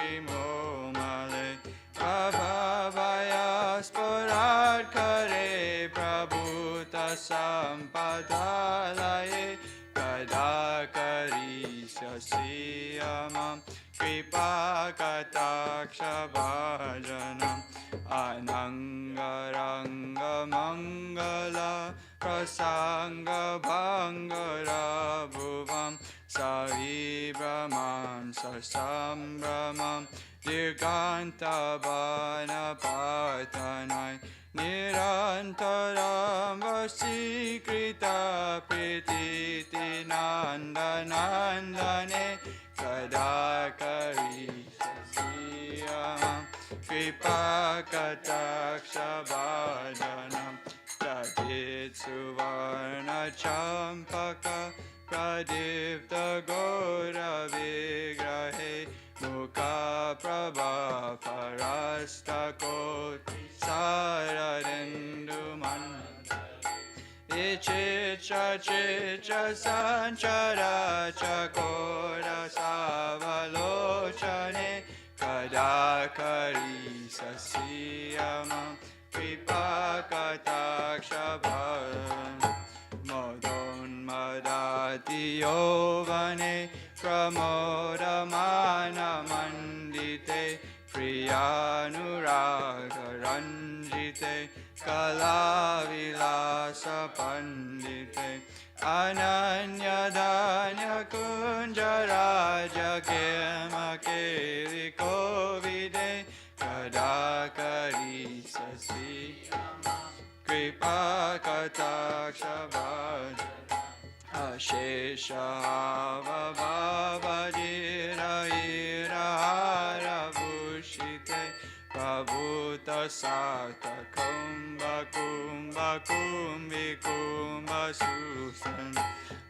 Vimomale Prabhavaya Sporar Kare Prabhuta Sampadalaye Kadakari Sasiyamam Kripa Kataksha Bhajanam Anangaranga Mangala Prasanga Bhangara Bhuvam Savibramam Sasambramam Dirganta Bana Patanai Nirantaram Vasikrita Prititi Nandanandane Kadakari Sasiyamam Kripa Kataksha Bhajanam Tadit Suvarna Champaka Pradipta Gora Vigrahe Mukha Prabha Parastakoti Saradenduman Ichicha Chicha Sanchara Chakora Savalochane Kadakari Sasiyamam Kripa Kataksha Bhajanam Modon Madati Yovane Pramodamana Mandite Priyanuraga Ranjite Kalavilasa Pandite Ananya Danya Kunjaraja Kemakeli Kovide Kadakari Sasi Kripa Kataksha Bhajanam Ashesha Vavadira Ira Haravushite Prabhuta Sata Kumbha Kumbha Kumbhi Kumbha Susan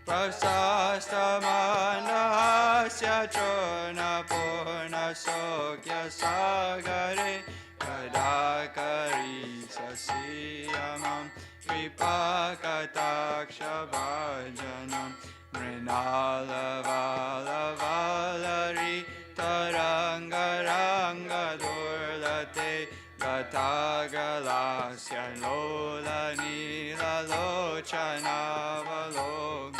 Prasasta Manasya Chona Purna Sokya Sagare Kadakari Sasiyamam Kripa Kataksha Bhajanam Mrinala Vala Valari Taranga Ranga Durlate Gatagalasya Lola Nila Lochana Valog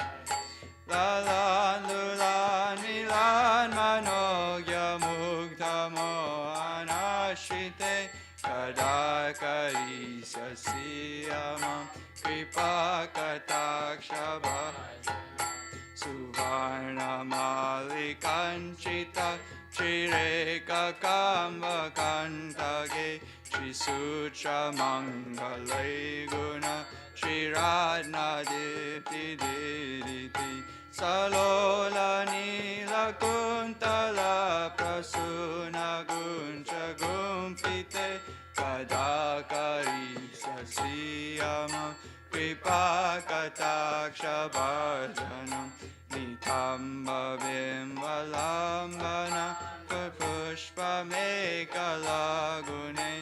Lalan Lulan Milan Manogya Mugdha Mohanashite Kadakari Sasiyamam Kripa Kataksha Bhajanam Suvarna Malikanchita Chireka Kamba Kantage Trisutra Mangalai Guna Shiradna Diti Diditi Salola Nila Kuntala Prasuna Guncha Gumpite Kadakari Sasiyamam Kripa Kataksha Bhajanam Nitamba Bimbalambana Pushpa Mekalagune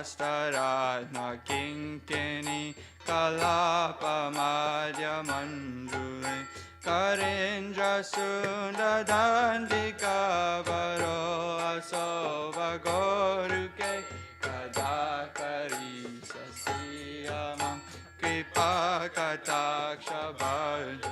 Sasastaradna Kinkini Kalapa Madhya Manjule Karindra Sunda Dandika Varo Asova Goruke Kadakari Sasiyamam Kripa Kataksha Bhajanam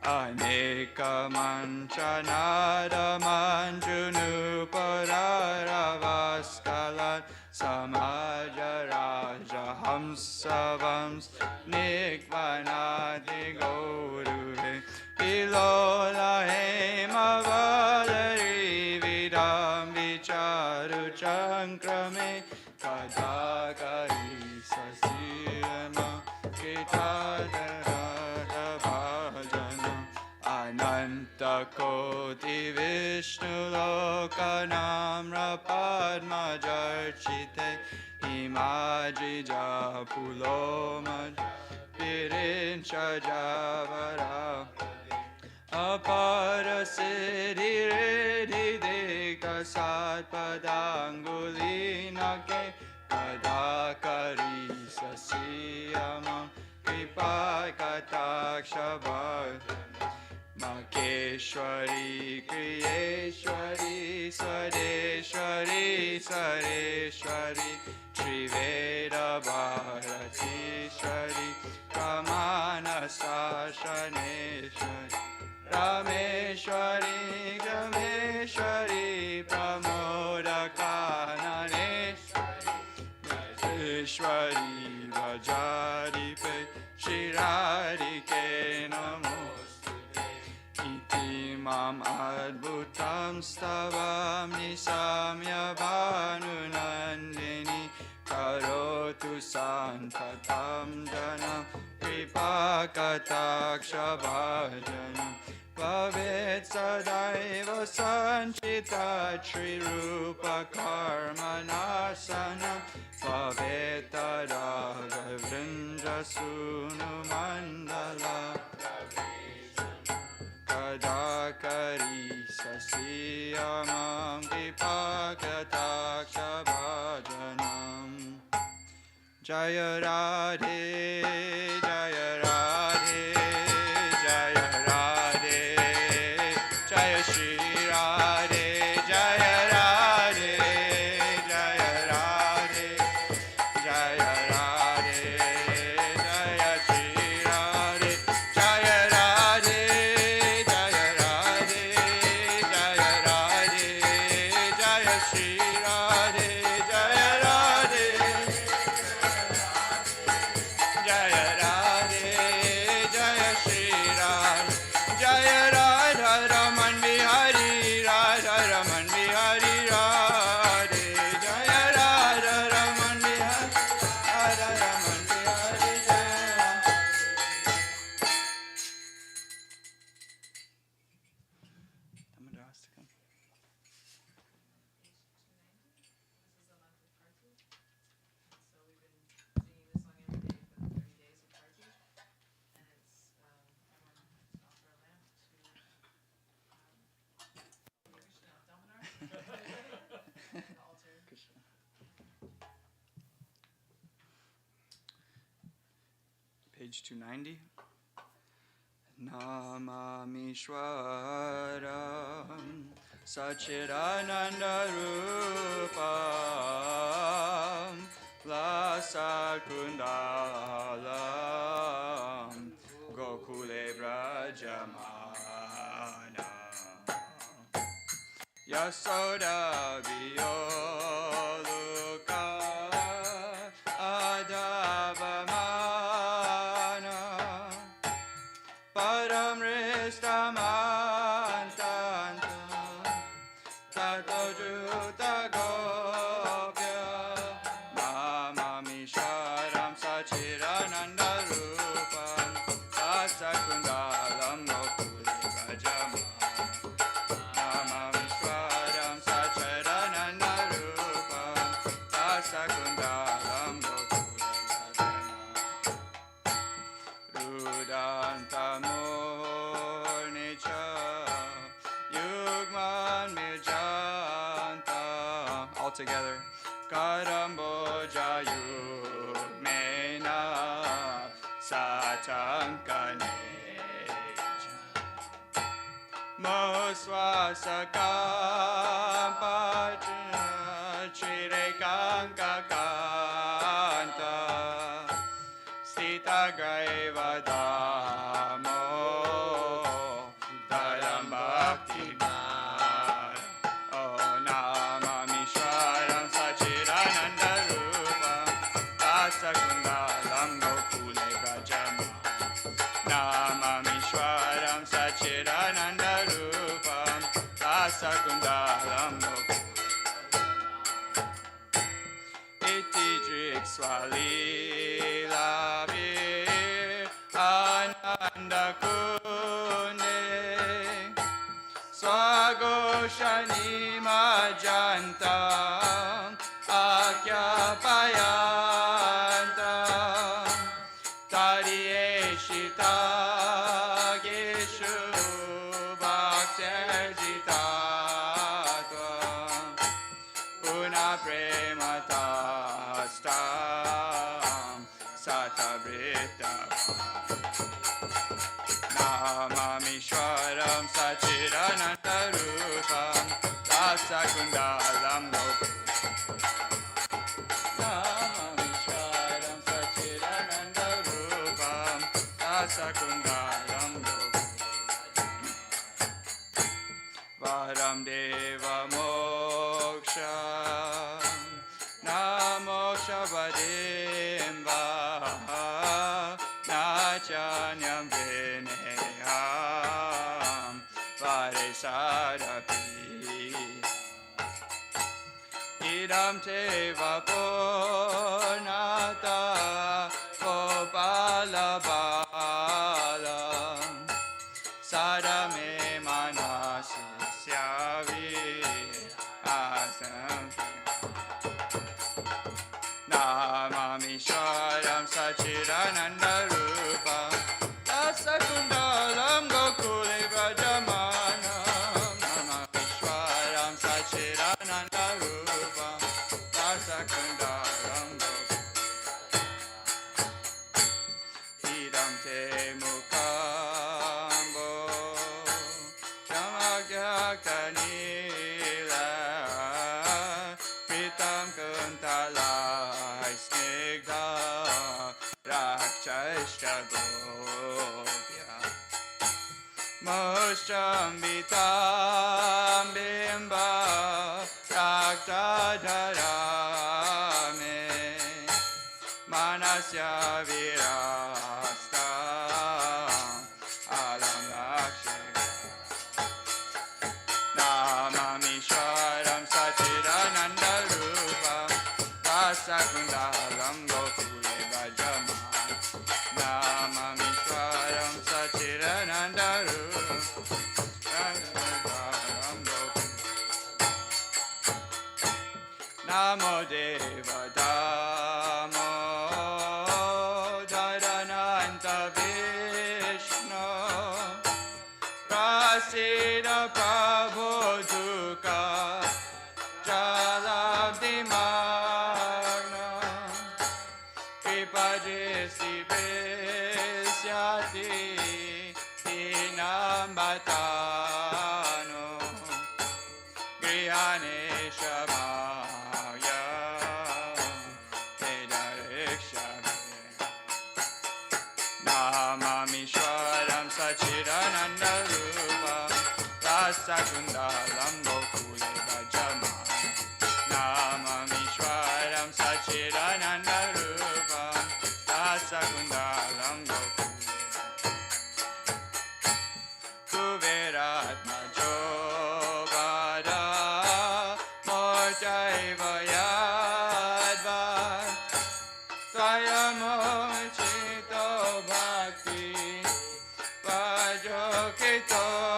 Aneka Manchanada Manjunu Pararavaskalat Samaja Raja Hamsavams Nikvanadi Gauruhe Ilola Hema Valeri Vidam Vicharu Chankrame Kadakari Sasiyama Kitadara Bhajanam Ananta Koti Vishnu Lokanamra Padmajarchite Himaji Japulomaj Pirincha Javara Apara Siddhi Riddhi Deka Satpadangulinake Kadakari Sasiyamam Kripa Kataksha Bhajanam Makeshwari Kriyeshwari Ishwari Gameshwari Pramodakananeshwari Ishwari Vajaripe Shirarike Namostute Iti Mam Adbhutam Stavam Nisamya Bhanunandini Karotu Sankatam Janam Kripakataksha Bhajanam Bhavet Sadaiva Sanchita Shri Rupa Karma Nasana Bhavet Tadaga Vrinda Sunu Mandala Kadakari Sasiyamam Kripakataksha Bhajanam Jaya Radhe Jaya Radhe Jaya Radhe Jaya Shri Radhe Jaya Radhe Jaya Radhe Jaya Radhe Jaya Shri Radhe Jaya Radhe Jaya Radhe Jaya Radhe Jaya Shri Radhe Jaya Radhe Jaya Radhe Jaya Shri Radhe Jaya Radha Raman Bihari Radha Raman Bihari Radhe Jaya Radha Raman Bihari Radha Raman Bihari Jaya Tamadastakam. Page 290. Namamishwaram Sachidananda Rupam Lasakundalam Gokule Brajamana Yasoda Viyoluka Adavamana Paramristamantantam Tato Juta Gopya Namamishwaram Sachidananda Rupam Sasakundalam Gokule Brajamana Namamishwaram Sachidananda Rupam Sasakundalam Gokule Brajamana Rudantamurnicha Yugman Mijanta all together Karamboja Yugmena Satankaneja Moswasakampachana Chirekanka Sita Gaivadamo Daram Bhakti Oh Namamishwaram Sachidananda Rupam Tasakundalam Gokule Brajama Namamishwaram Sachidananda Rupam Tasakundalam Gokule Iti Drikswalilabir Ananda Kunde Swagoshani Majanta Akyapayanta Tarieshita Geshu Bhakterjita Puna Prematastam Satabrita Namamishwaram Sachidananda Rupam Rasakundalam Namamishwaram Sachidananda Rupam Rasakundalam deva moksha na moksha vadimva na chanyam vineham varisarapi idam te vaponata gopalabalam sadame manasi syavi asam namami shwaram sachidananda rupam dasakundalam gokule vrajamanam namami shwaram sachidananda rupam dasakundalam gokule idam te mukambo Kanila Pitam Kuntalai Snigdha Rakshashta Gopya Moshtambitam Bimba Rakta Dharame Manasya Virasta Alam Lakshya Namami Shwaram Sachidananda Rupam Rasakundalam Gokule Vajaman Namami Shwaram Sachidananda Rupam Rasakundalam Gokule Namo Deva Damo Dadananta Vishnu Prasida Prabhuduka Jalabdimagna Kripajesi Visyati Dinambatano Grihane Shamaya Vedarikshame Namami Shwaram Sachidananda Rupam Rasakundalam Gokule Vajaman Namami Shwaram Sachidananda Rupam Rasakundalam Gokule Kuveratma Jobada Mortaiva Yadvat Tvayamochito Bhakti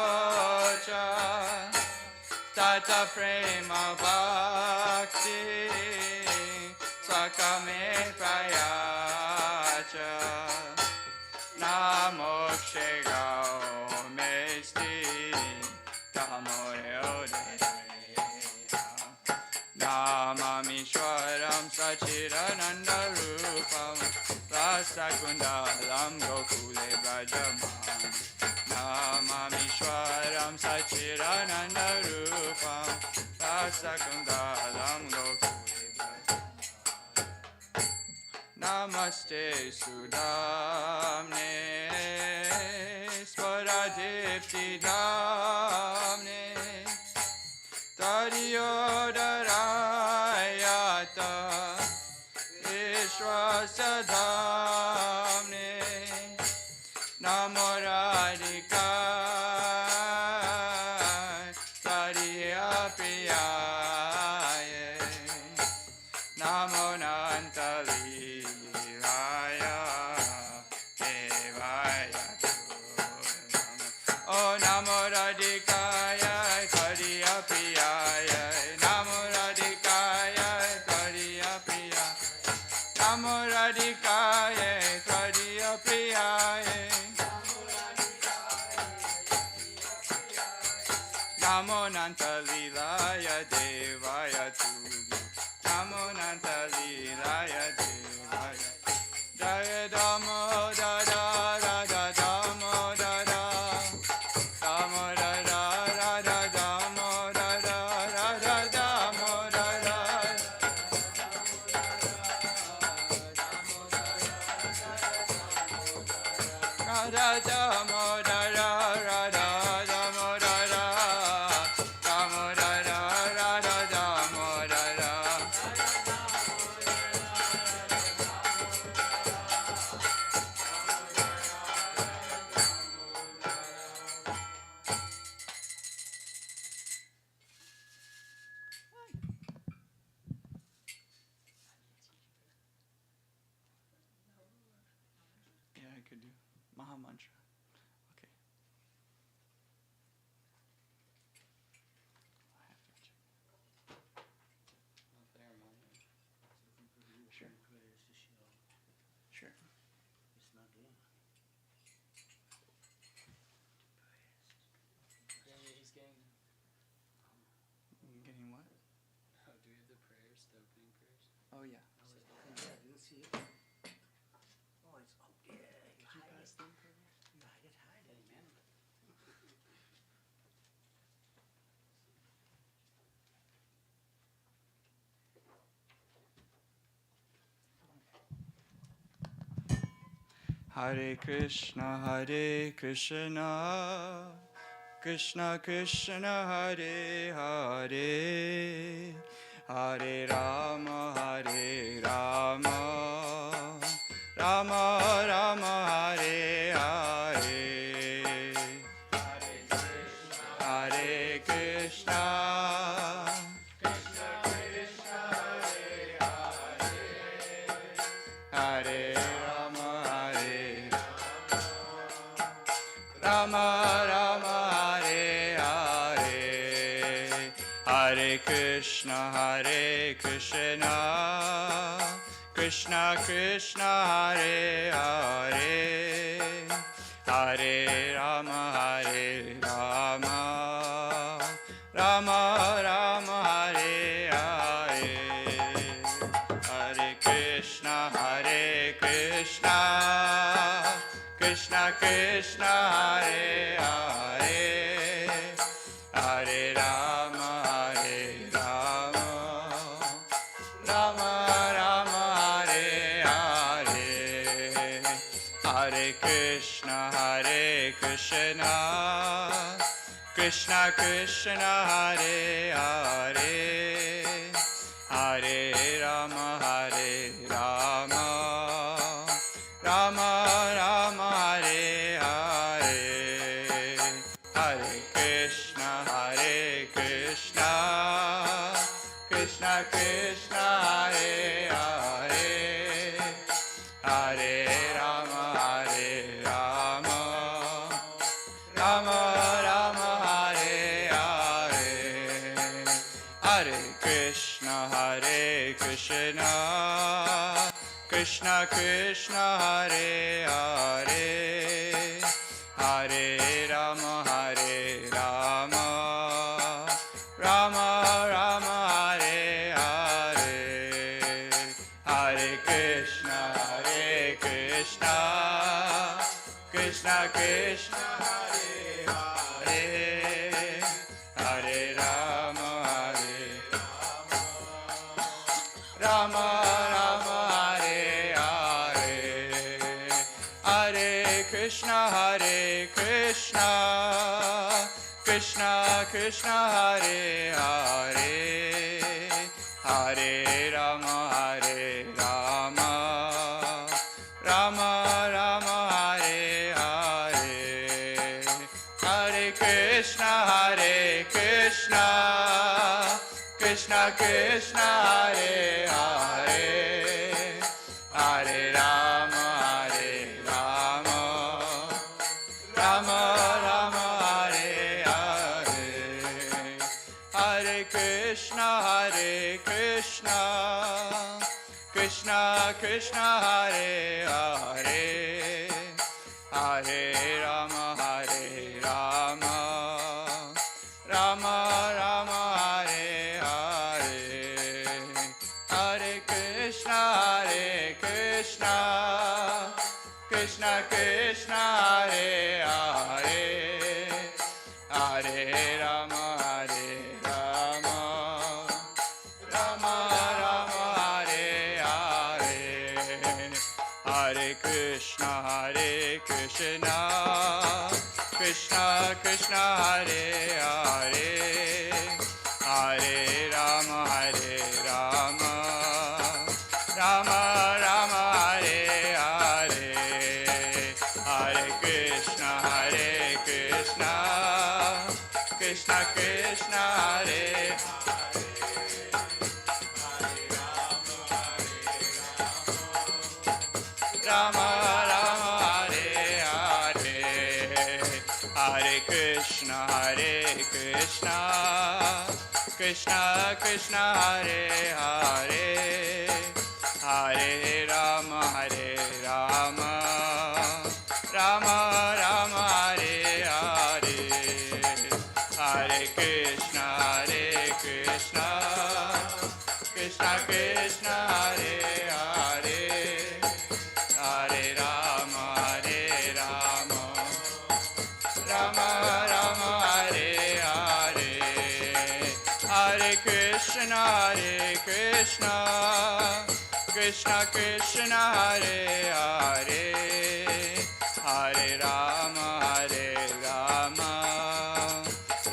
Vajokitocha Tata Prema Bhakti Swakame Prayacha Namo Shegao Mesti Tamoreo Namami Shwaram Sachidananda Rupam Rasakundalam Gokule Vajaman Namami Shwaram Sachidananda Rupam Rasakundalam Gokule Vajaman Namaste Sudamne Swaradipti Damne Tadyodarayata Vishwasadhamne Namo Radhikai Tadyapriyaye Namo Nantalilaya Devaya Oh Namo Radhikaya Tadyapriyaye Namo Radhikaya Tadyapriyaye Namo Radhikaya Tadyapriyaye Namo Nantalilaya Devaya Tubhya Namo Nantalilaya Devaya Jaya Damo Dada Radha Damo Dada Damo Dada Radha Damo Dada Radha Damo Dada Radha Damo Dada Radha Damo Dada Damo Maha Mantra. Okay. Sure. Sure. Getting what? Oh, do we have the prayers, the opening prayers? Oh yeah. Yeah, I didn't see it. Oh, it's, oh, yeah. Did you pass them? You hide it, man. Hare Krishna, Krishna Krishna, Hare Hare, Hare Rama, Rama Rama, Hare Hare. Hare Krishna, Hare Rama, Rama Rama, Hare Hare. Hare Krishna, Krishna Krishna, Hare Hare, Hare Rama, Rama Rama, Hare Hare. Hare Krishna, Krishna Krishna, Hare Hare, Hare Rama, Rama Rama, Hare Hare. Hare Krishna, Krishna Krishna, Hare Hare, Hare Rama, Rama Rama, Hare Hare. Hare Krishna, Krishna Krishna, Hare Hare, Hare Rama, Rama Rama, Hare Hare. Hare Krishna, Krishna Krishna, Hare Hare, Hare Rama, Rama Rama, Hare Hare. Hare Krishna, Krishna Krishna, Hare Hare, Hare Rama, Rama Rama, Hare Hare. Hare Krishna, Krishna Krishna, Hare Hare, Hare Rama, Rama Rama, Hare Hare. Hare Krishna, Krishna Krishna, Hare Hare, Hare Rama, Rama Rama, Hare Hare. Hare Krishna, Krishna Krishna, Hare Hare, Hare Rama, Rama Rama, Hare Hare. Hare Krishna, Krishna Krishna, Hare Hare, Hare Rama, Rama Rama, Hare Hare. Hare Krishna, Krishna Krishna, Hare Hare, Hare Rama, Rama Rama, Hare Hare. Hare Krishna, Krishna Krishna, Hare Rama Rama, Hare Hare. Krishna Krishna Hare Hare Hare Rama Hare Rama Rama Rama Hare Hare Hare Krishna Krishna Krishna Hare Hare Hare Rama Rama Rama Hare Hare Hare Krishna Krishna Krishna Hare Hare Hare Rama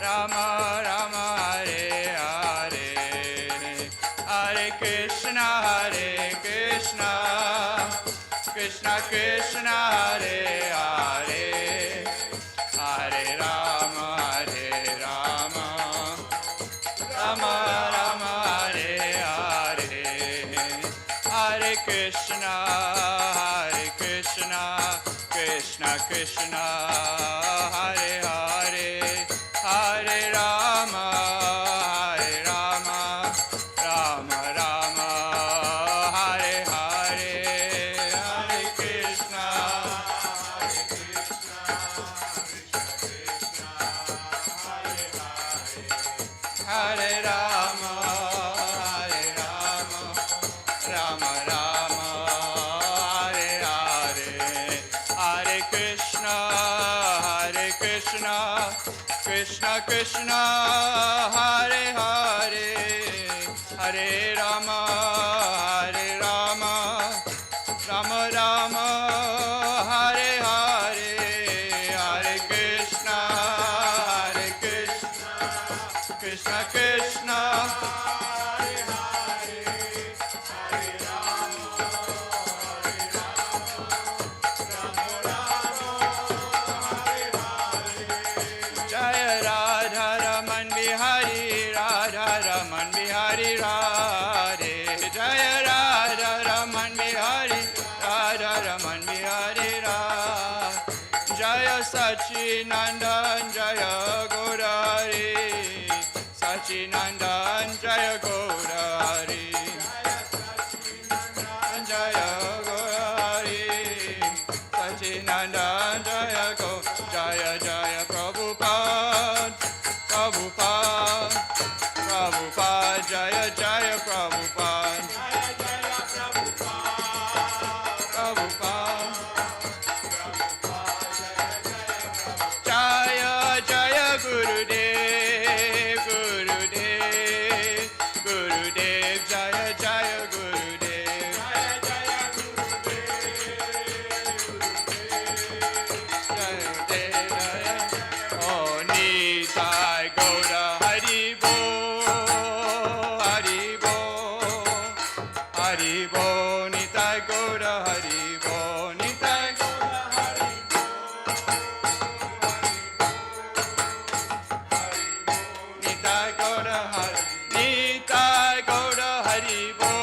Rama Rama Hare Hare Hare Krishna Krishna Krishna Hare Hare Hare Rama Rama Rama Hare Hare Hare Krishna Krishna Krishna Hare Hare Hare Rama Rama Rama Hare Hare Hare Krishna Hare Rama Rama Rama Hare Hare Hare Krishna Krishna Krishna Hare Hare Hare Rama Rama Rama Hare Hare Hare Krishna Krishna Krishna Jaya Radha Raman Bihari Radhe Jaya Radha Raman Bihari Radhe Jaya Sachinandan Jaya Gaurari Sachinandan Jaya Gaurari Jaya Gaurari Sachinandan Jaya Gaurari Jaya Jaya Prabhupada Jaya Jaya Prabhupada Jaya Jaya Gurudev Jaya Jaya Gurudev Oh Nitai Gaura Hari Bo Nitai Gaura Hari Bo Nitai Gaura Hari Nitai Gaura Hari Bo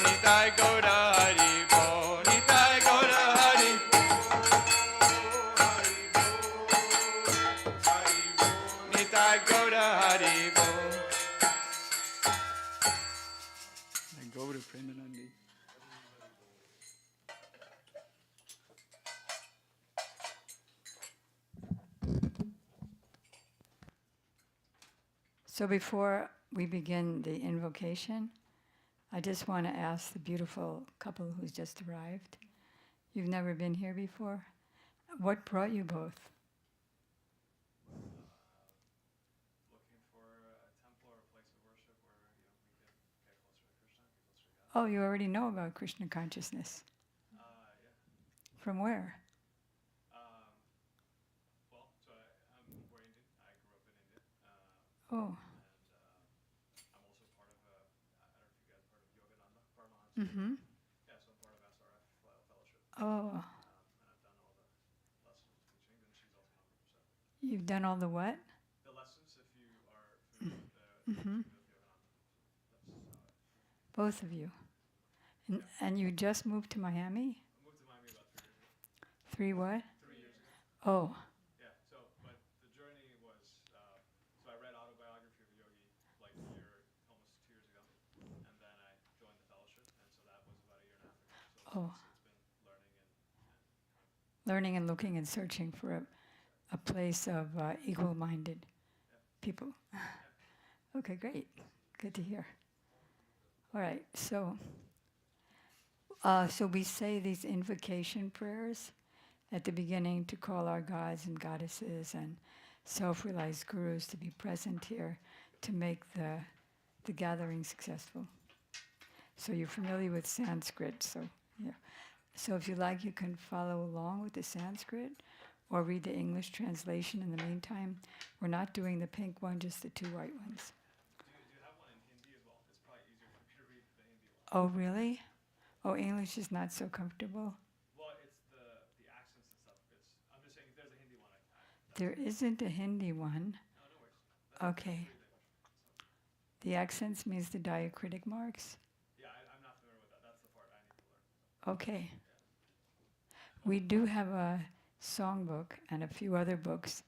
Nitai Gaura Hari Bo Nitai Gaura Hari Nitai Gaura Hari Bo Gaura Premanandi. So before we begin the invocation, I just want to ask the beautiful couple who's just arrived. You've never been here before? What brought you both? Looking for a temple or a place of worship where we could get closer to Krishna, get closer to God. Oh, you already know about Krishna consciousness. Yeah. From where? I'm Indian. I grew up in India. Oh. And I'm also part of I don't know if you guys heard of Yogananda Paramahansa. Mm-hmm. Yeah, so I'm part of SRF Fellowship. Oh. And I've done all the lessons, teaching, and she's also 100%. You've done all the what? The lessons, if you are familiar with the Mm-hmm. teaching of Yogananda. Both of you. And you just moved to Miami? I moved to Miami about 3 years ago. 3 what? 3 years ago. Oh. Yeah, so, but Oh, It's been learning and looking and searching for a place of equal-minded people. Okay, great. Good to hear. All right, so we say these invocation prayers at the beginning to call our gods and goddesses and self-realized gurus to be present here to make the gathering successful. So you're familiar with Sanskrit, so yeah. So if you like, you can follow along with the Sanskrit or read the English translation in the meantime. We're not doing the pink one, just the two white ones. Do you have one in Hindi as well? It's probably easier for me to read the Hindi one. Oh, really? Oh, English is not so comfortable. Well, it's the accents and stuff. I'm just saying if there's a Hindi one, There isn't a Hindi one. no, no worries. Okay. Read the English one. The accents means the diacritic marks. Yeah, I'm not familiar with that. That's the part I need to learn. Okay. We do have a songbook and a few other books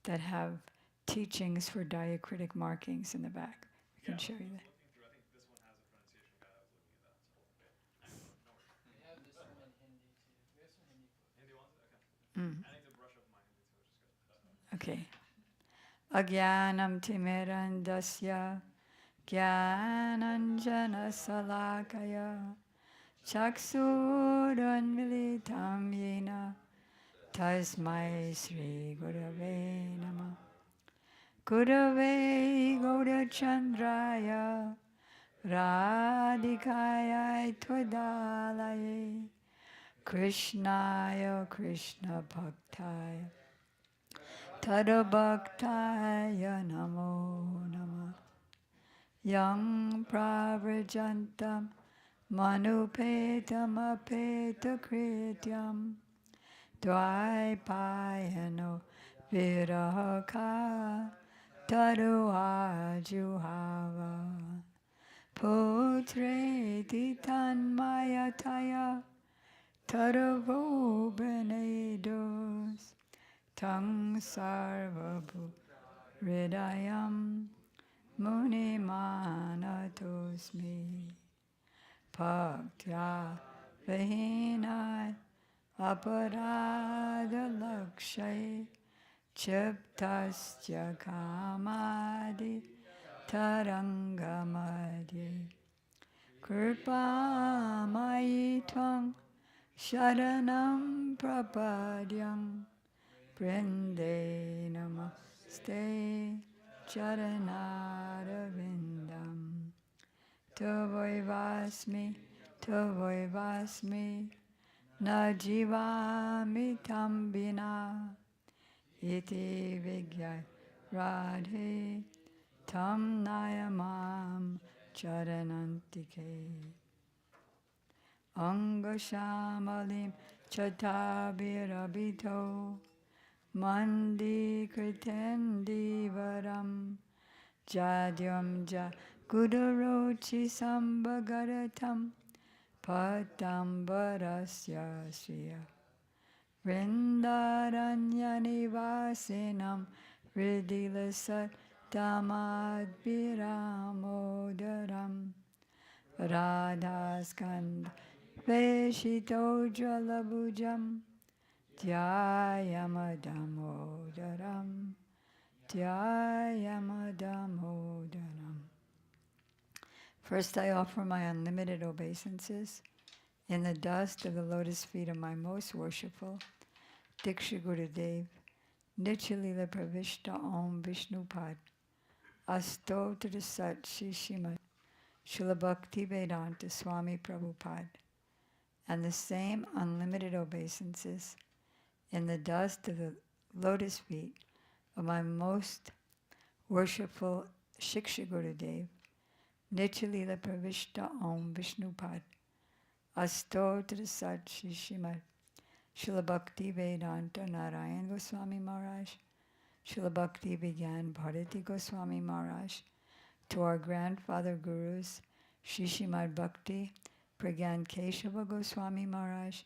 that have teachings for diacritic markings in the back. I can show you that. Looking through, I think this one has a pronunciation guide. I was looking at that. So, no worries. We have this one in Hindi too. We have some Hindi books. Hindi ones? Okay. Mm. I need to brush up my Hindi too, which is good. Okay. Agyanam timirandasya Gyananjana salakaya Chaksuranmilitam yena Tasmai Sri Gurave Namah Gurave Gaurachandraya Radhikaya Twadalaye Krishnaya Krishna Bhaktaya Tadabhaktaya Namo Namah Yang Pravrajantam Manupetam Apeta Krityam Dvaipayano Virahaka Taruajuhava Putreti Tanmayataya Taravo Benedos Tang Sarvabhu Hridayam Muni Manatosmi Bhaktya Vahinai Aparada Lakshay Chiptasya Kamadi Tarangamadi Kripa Maitvam Sharanam Prapadyam Brinde Namaste Charanarvindam Tavoy Vasmi Najivami Tambina Iti Vigyai Radhe Tam Nayamam Charanantike Angashamalim Chatabirabito Mandi Kritendivaram Jadyam Ja Gudarochi Sambagaratam Patambarasya Sriya Vrindaranyani Vasinam Ridilasat Tamadbiramodaram Radhaskand Veshito Jalabujam Dhyayamadamodaram Dhyayamadamodaram. First I offer my unlimited obeisances in the dust of the lotus feet of my most worshipful Diksha Gurudev, Nityalila Pravishta Om Vishnupad, Astotra Sat Shri Srimad Srila Bhakti Vedanta Swami Prabhupada, and the same unlimited obeisances in the dust of the lotus feet of my most worshipful Shiksha Gurudev, Nityalila Pravishta Om Vishnupad, Astotra Sat Shri Srimad Srila Bhakti Vedanta Narayan Goswami Maharaj, Srila Bhakti Vigyan Bharati Goswami Maharaj, to our grandfather gurus, Shri Srimad Bhakti Pragyan Keshava Goswami Maharaj,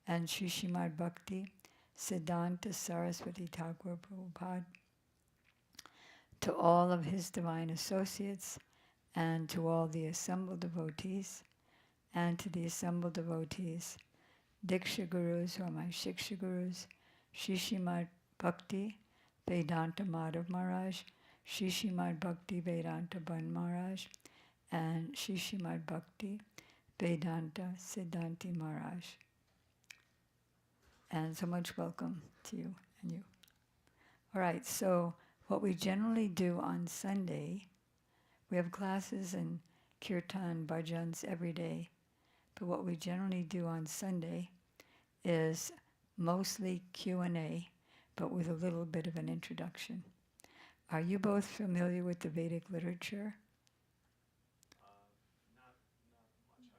and Shri Srimad Bhakti Siddhanta Saraswati Thakur Prabhupada, to all of his divine associates, and to all the assembled devotees, and to the assembled devotees, Diksha Gurus, who are my Shiksha Gurus, Shishimad Bhakti Vedanta Madhav Maharaj, Shishimad Bhakti Vedanta Ban Maharaj, and Shishimad Bhakti Vedanta Siddhanti Maharaj. And so much welcome to you and you. All right, so what we generally do on Sunday, we have classes and kirtan, bhajans every day, but what we generally do on Sunday is mostly Q&A, but with a little bit of an introduction. Are you both familiar with the Vedic literature? Not much. I mean,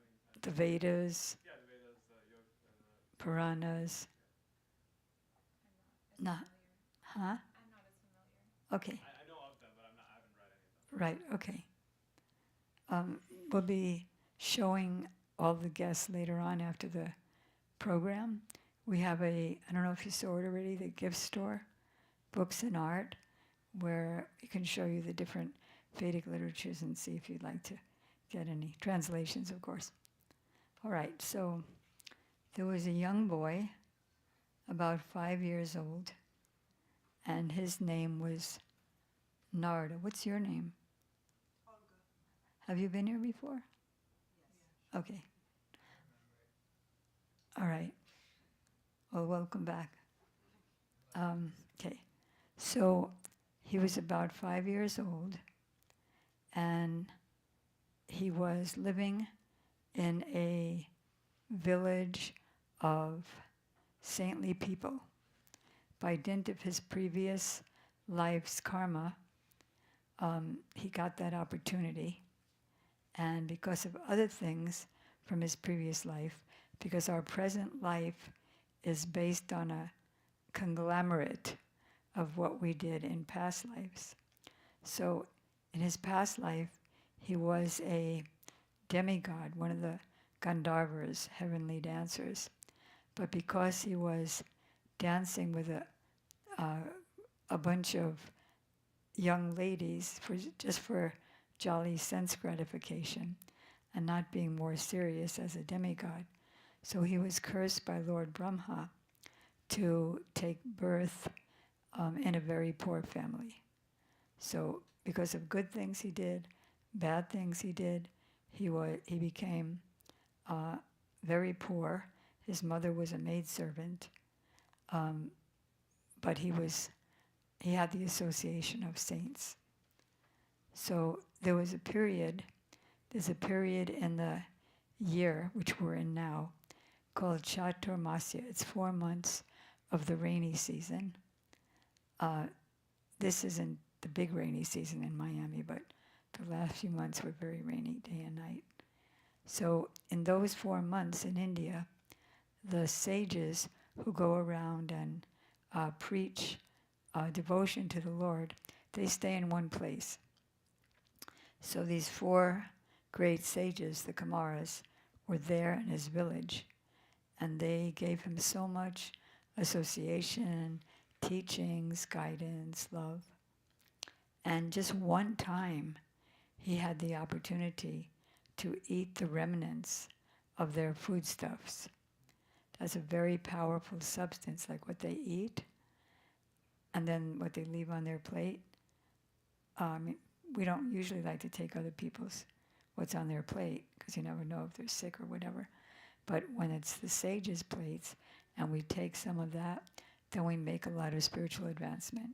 The Vedas, yeah, the Vedas, the yoga, Puranas? Not, huh? I'm not as familiar. Okay, I know of them, but I haven't read any of them. right, okay. We'll be showing all the guests later on after the program. We have I don't know if you saw it already, the gift store, Books and Art, where it can show you the different Vedic literatures and see if you'd like to get any translations, of course. All right, so there was a young boy, about 5 years old, and his name was Narada. What's your name? Olga. Have you been here before? Yes. Okay. All right. Well, welcome back. Okay. So he was about 5 years old, and he was living in a village of saintly people. By dint of his previous life's karma, he got that opportunity. And because of other things from his previous life, because our present life is based on a conglomerate of what we did in past lives. So in his past life, he was a demigod, one of the Gandharvas, heavenly dancers. But because he was dancing with a bunch of young ladies just for jolly sense gratification and not being more serious as a demigod, so he was cursed by Lord Brahma to take birth in a very poor family. So because of good things he did, bad things he did, he became very poor. His mother was a maidservant, but he had the association of saints. So there's a period in the year, which we're in now, called Chaturmasya. It's 4 months of the rainy season. This isn't the big rainy season in Miami, but the last few months were very rainy, day and night. So in those 4 months in India, the sages who go around and preach devotion to the Lord, they stay in one place. So these 4 great sages, the Kumaras, were there in his village, and they gave him so much association, teachings, guidance, love. And just one time, he had the opportunity to eat the remnants of their foodstuffs. That's a very powerful substance, like what they eat, and then what they leave on their plate. We don't usually like to take other people's what's on their plate, because you never know if they're sick or whatever. But when it's the sages' plates, and we take some of that, then we make a lot of spiritual advancement.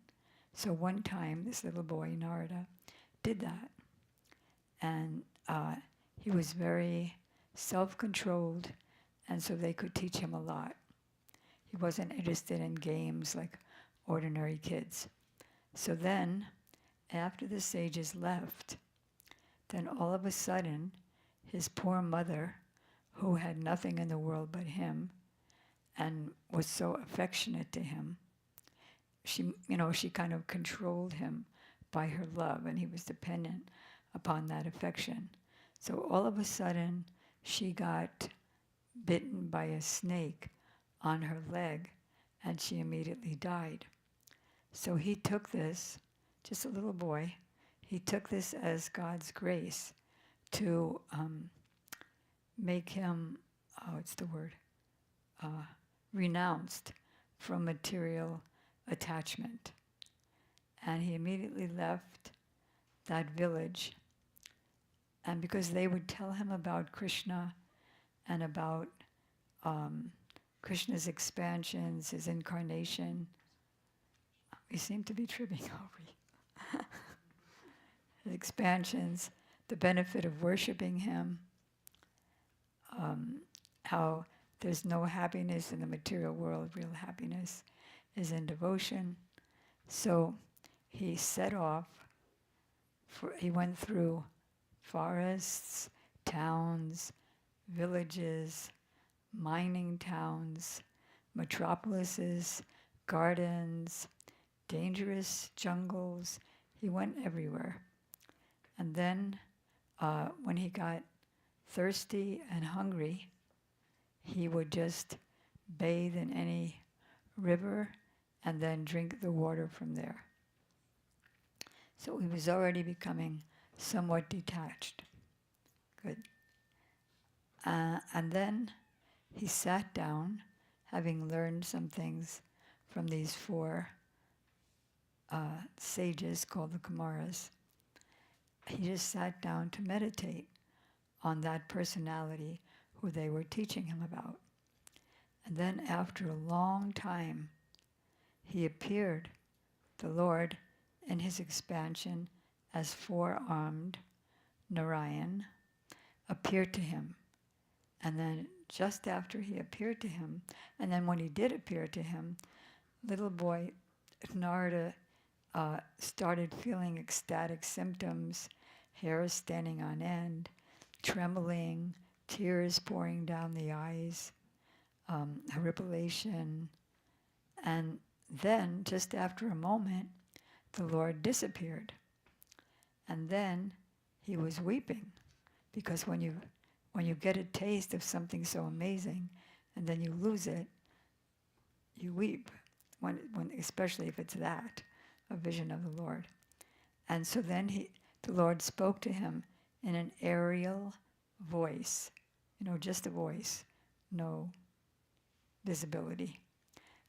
So one time, this little boy, Narada, did that. And he was very self-controlled, and so they could teach him a lot. He wasn't interested in games like ordinary kids. So then, after the sages left, then all of a sudden, his poor mother, who had nothing in the world but him, and was so affectionate to him, she kind of controlled him by her love, and he was dependent upon that affection. So all of a sudden, she got bitten by a snake on her leg, and she immediately died. So he took this, just a little boy, he took this as God's grace to make him, what's the word, renounced from material attachment. And he immediately left that village. And because they would tell him about Krishna and about Krishna's expansions, his incarnation, we seem to be tripping over his expansions, the benefit of worshiping him, how there's no happiness in the material world, real happiness is in devotion. So he set off, he went through forests, towns, villages, mining towns, metropolises, gardens, dangerous jungles. He went everywhere. And then when he got thirsty and hungry, he would just bathe in any river and then drink the water from there. So he was already becoming somewhat detached. Good. And then he sat down, having learned some things from these four sages called the Kumaras. He just sat down to meditate on that personality who they were teaching him about. And then after a long time, he appeared, the Lord, in his expansion as four-armed Narayan, appeared to him. And then just after he appeared to him, and then when he did appear to him, little boy Narada started feeling ecstatic symptoms, hair standing on end, trembling, tears pouring down the eyes, horripilation. And then, just after a moment, the Lord disappeared. And then he was weeping, because when you get a taste of something so amazing and then you lose it, you weep, when especially if it's that, a vision of the Lord. And so then the Lord spoke to him in an aerial voice, just a voice, no visibility.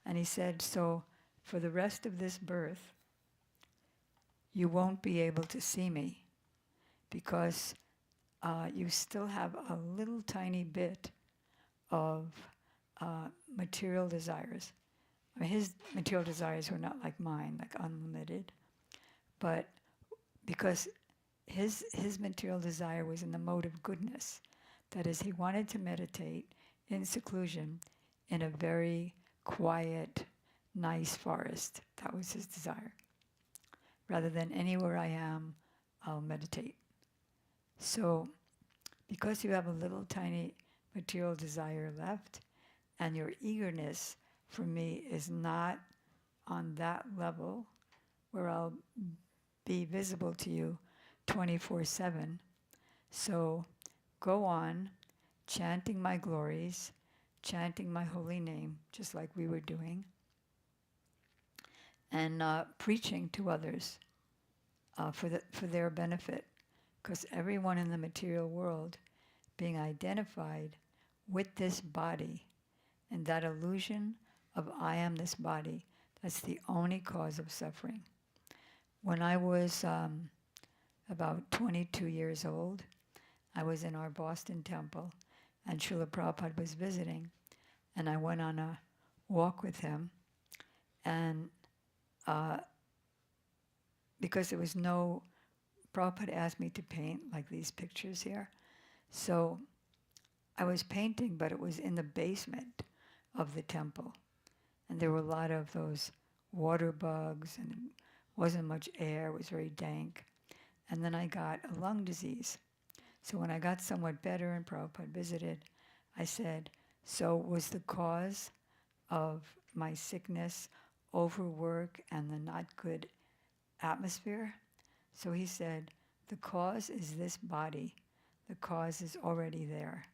And he said, so for the rest of this birth, you won't be able to see me because you still have a little tiny bit of material desires. I mean, his material desires were not like mine, like unlimited, but because his material desire was in the mode of goodness. That is, he wanted to meditate in seclusion in a very quiet, nice forest. That was his desire. Rather than anywhere I am, I'll meditate. So, because you have a little tiny material desire left, and your eagerness for me is not on that level where I'll be visible to you 24/7. So go on chanting my glories, chanting my holy name, just like we were doing, and preaching to others for their benefit. Because everyone in the material world being identified with this body and that illusion of I am this body, that's the only cause of suffering. When I was about 22 years old, I was in our Boston temple, and Srila Prabhupada was visiting, and I went on a walk with him, and because there was no, Prabhupada asked me to paint, like these pictures here, so I was painting, but it was in the basement of the temple, and there were a lot of those water bugs, and it wasn't much air, it was very dank, and then I got a lung disease. So when I got somewhat better and Prabhupada visited, I said, so was the cause of my sickness overwork and the not good atmosphere? So he said, the cause is this body. The cause is already there.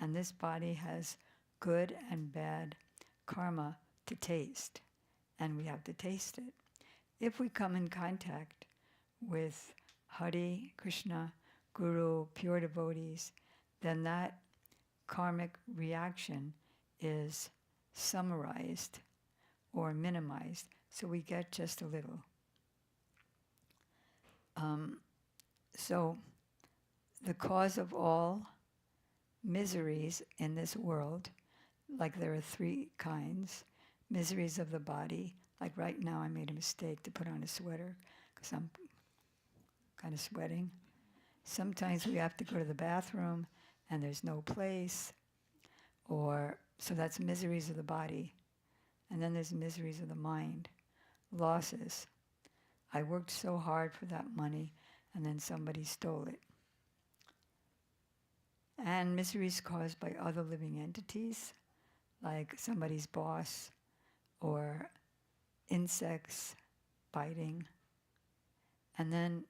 And this body has good and bad karma to taste, and we have to taste it. If we come in contact with Hare Krishna, Guru, pure devotees, then that karmic reaction is summarized or minimized, so we get just a little. So the cause of all miseries in this world, like there are three kinds: miseries of the body, like right now I made a mistake to put on a sweater because I'm kind of sweating. Sometimes we have to go to the bathroom and there's no place, or so that's miseries of the body. And then there's miseries of the mind, losses. I worked so hard for that money and then somebody stole it. And miseries caused by other living entities, like somebody's boss or insects biting. And then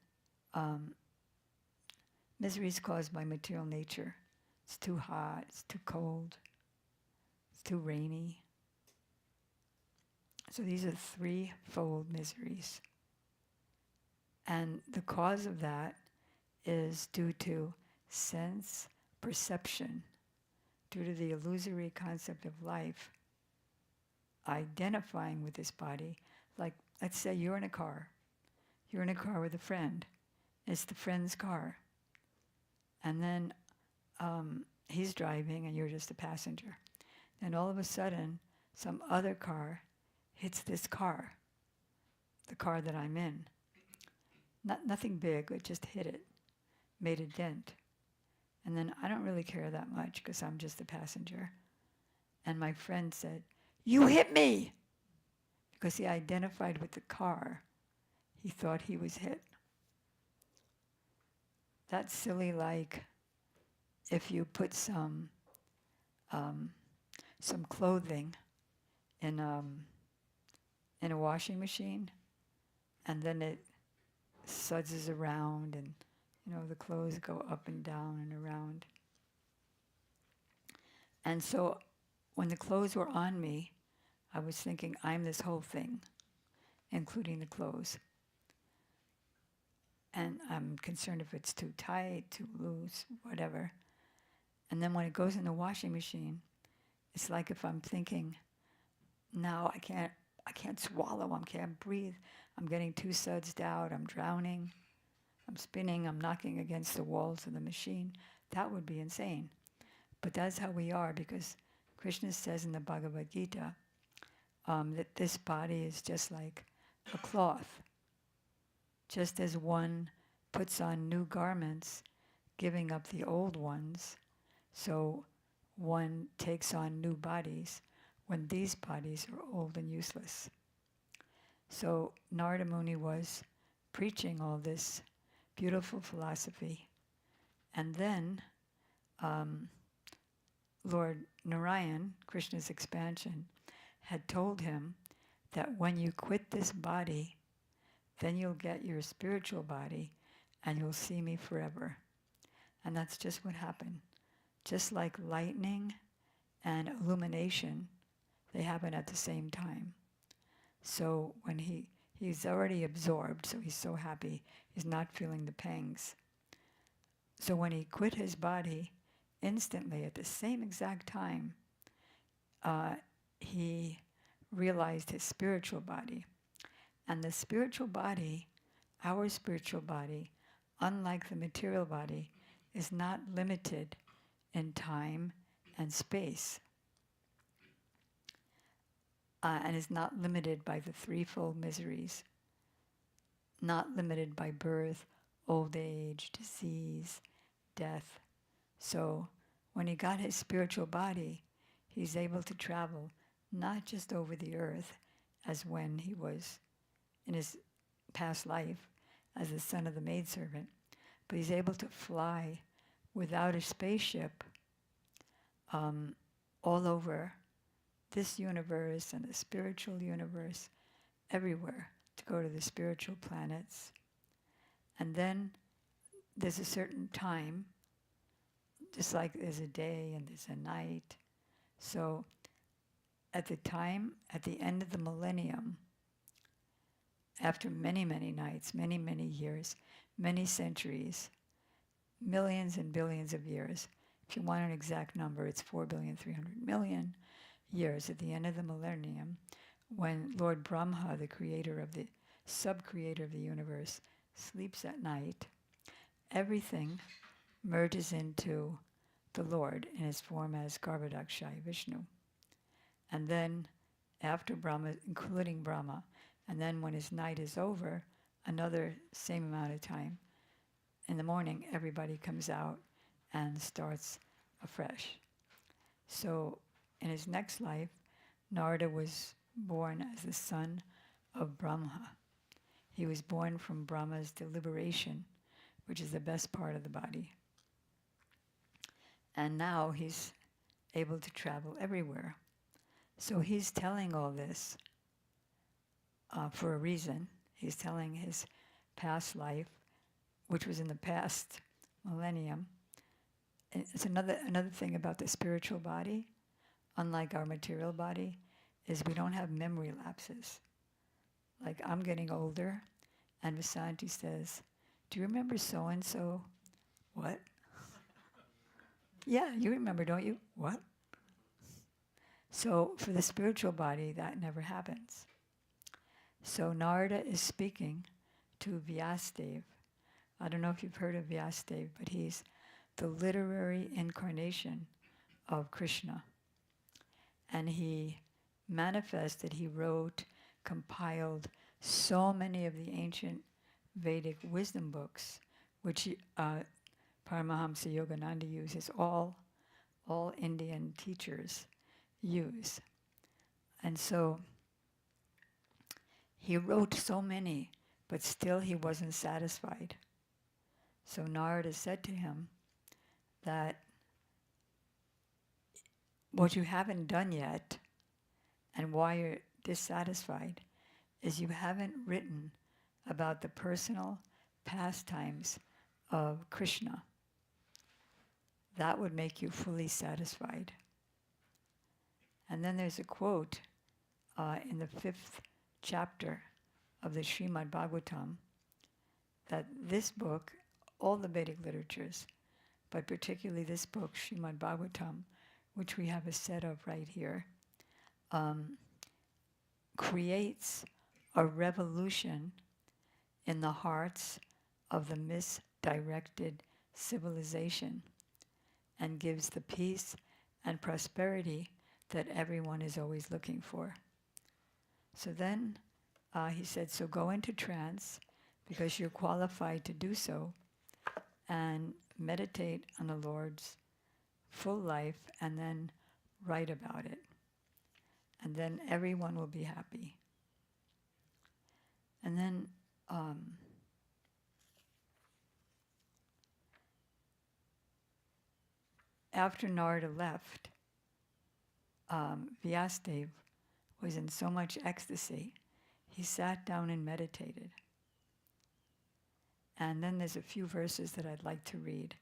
miseries caused by material nature. It's too hot, it's too cold, it's too rainy. So these are threefold miseries. And the cause of that is due to sense perception, due to the illusory concept of life, identifying with this body. Like, let's say you're in a car. You're in a car with a friend. It's the friend's car. And then he's driving and you're just a passenger. Then all of a sudden, some other car hits this car, the car that I'm in. Nothing big, it just hit it, made a dent. And then I don't really care that much because I'm just a passenger. And my friend said, "You hit me!" Because he identified with the car. He thought he was hit. That's silly, like if you put some clothing in a washing machine, and then it suds around, and the clothes go up and down and around. And so when the clothes were on me, I was thinking, I'm this whole thing, including the clothes. And I'm concerned if it's too tight, too loose, whatever. And then when it goes in the washing machine, it's like if I'm thinking, now I can't swallow, I can't breathe, I'm getting too sudsed out, I'm drowning, I'm spinning, I'm knocking against the walls of the machine. That would be insane. But that's how we are, because Krishna says in the Bhagavad Gita that this body is just like a cloth. Just as one puts on new garments, giving up the old ones, so one takes on new bodies when these bodies are old and useless. So Narada Muni was preaching all this beautiful philosophy. And then Lord Narayan, Krishna's expansion, had told him that when you quit this body, then you'll get your spiritual body and you'll see me forever. And that's just what happened. Just like lightning and illumination, they happen at the same time. So when he's already absorbed, so he's so happy, he's not feeling the pangs. So when he quit his body, instantly at the same exact time, he realized his spiritual body. And the spiritual body, our spiritual body, unlike the material body, is not limited in time and space, and is not limited by the threefold miseries, not limited by birth, old age, disease, death. So when he got his spiritual body, he's able to travel not just over the earth as when he was in his past life as the son of the maidservant, but he's able to fly without a spaceship all over this universe and the spiritual universe, everywhere, to go to the spiritual planets. And then there's a certain time, just like there's a day and there's a night. So at the end of the millennium, after many, many nights, many, many years, many centuries, millions and billions of years, if you want an exact number, it's 4,300,000,000 years at the end of the millennium, when Lord Brahma, the creator of the sub-creator of the universe, sleeps at night, everything merges into the Lord in his form as Garbhodakshaya Vishnu. And then after Brahma, including Brahma, and then when his night is over, another same amount of time, in the morning everybody comes out and starts afresh. So in his next life, Narada was born as the son of Brahma. He was born from Brahma's deliberation, which is the best part of the body. And now he's able to travel everywhere. So he's telling all this for a reason. He's telling his past life, which was in the past millennium. And it's another thing about the spiritual body, unlike our material body, is we don't have memory lapses. Like, I'm getting older, and Vasanti says, "Do you remember so-and-so?" "What?" "Yeah, you remember, don't you?" "What?" So for the spiritual body, that never happens. So Narada is speaking to Vyasadeva. I don't know if you've heard of Vyasadeva, but he's the literary incarnation of Krishna. And he manifested, he wrote, compiled so many of the ancient Vedic wisdom books, which Paramahamsa Yogananda uses, all Indian teachers use. And so he wrote so many, but still he wasn't satisfied. So Narada said to him that what you haven't done yet, and why you're dissatisfied, is you haven't written about the personal pastimes of Krishna. That would make you fully satisfied. And then there's a quote in the 5th chapter of the Srimad Bhagavatam that this book, all the Vedic literatures, but particularly this book, Srimad Bhagavatam, which we have a set of right here, creates a revolution in the hearts of the misdirected civilization and gives the peace and prosperity that everyone is always looking for. So then he said, so go into trance because you're qualified to do so, and meditate on the Lord's full life and then write about it. And then everyone will be happy. And then after Narada left, Vyasadeva was in so much ecstasy, he sat down and meditated. And then there's a few verses that I'd like to read,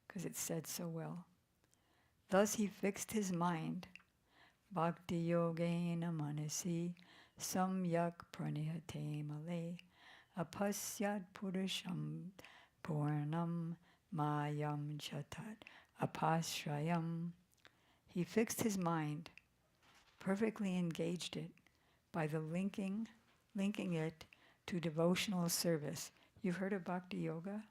because it's said so well. Thus he fixed his mind, bhakti yogena manasi, samyak pranihate male, apasyat purusham purnam mayam chatat apashrayam. He fixed his mind, perfectly engaged it by the linking it to devotional service. You've heard of Bhakti Yoga?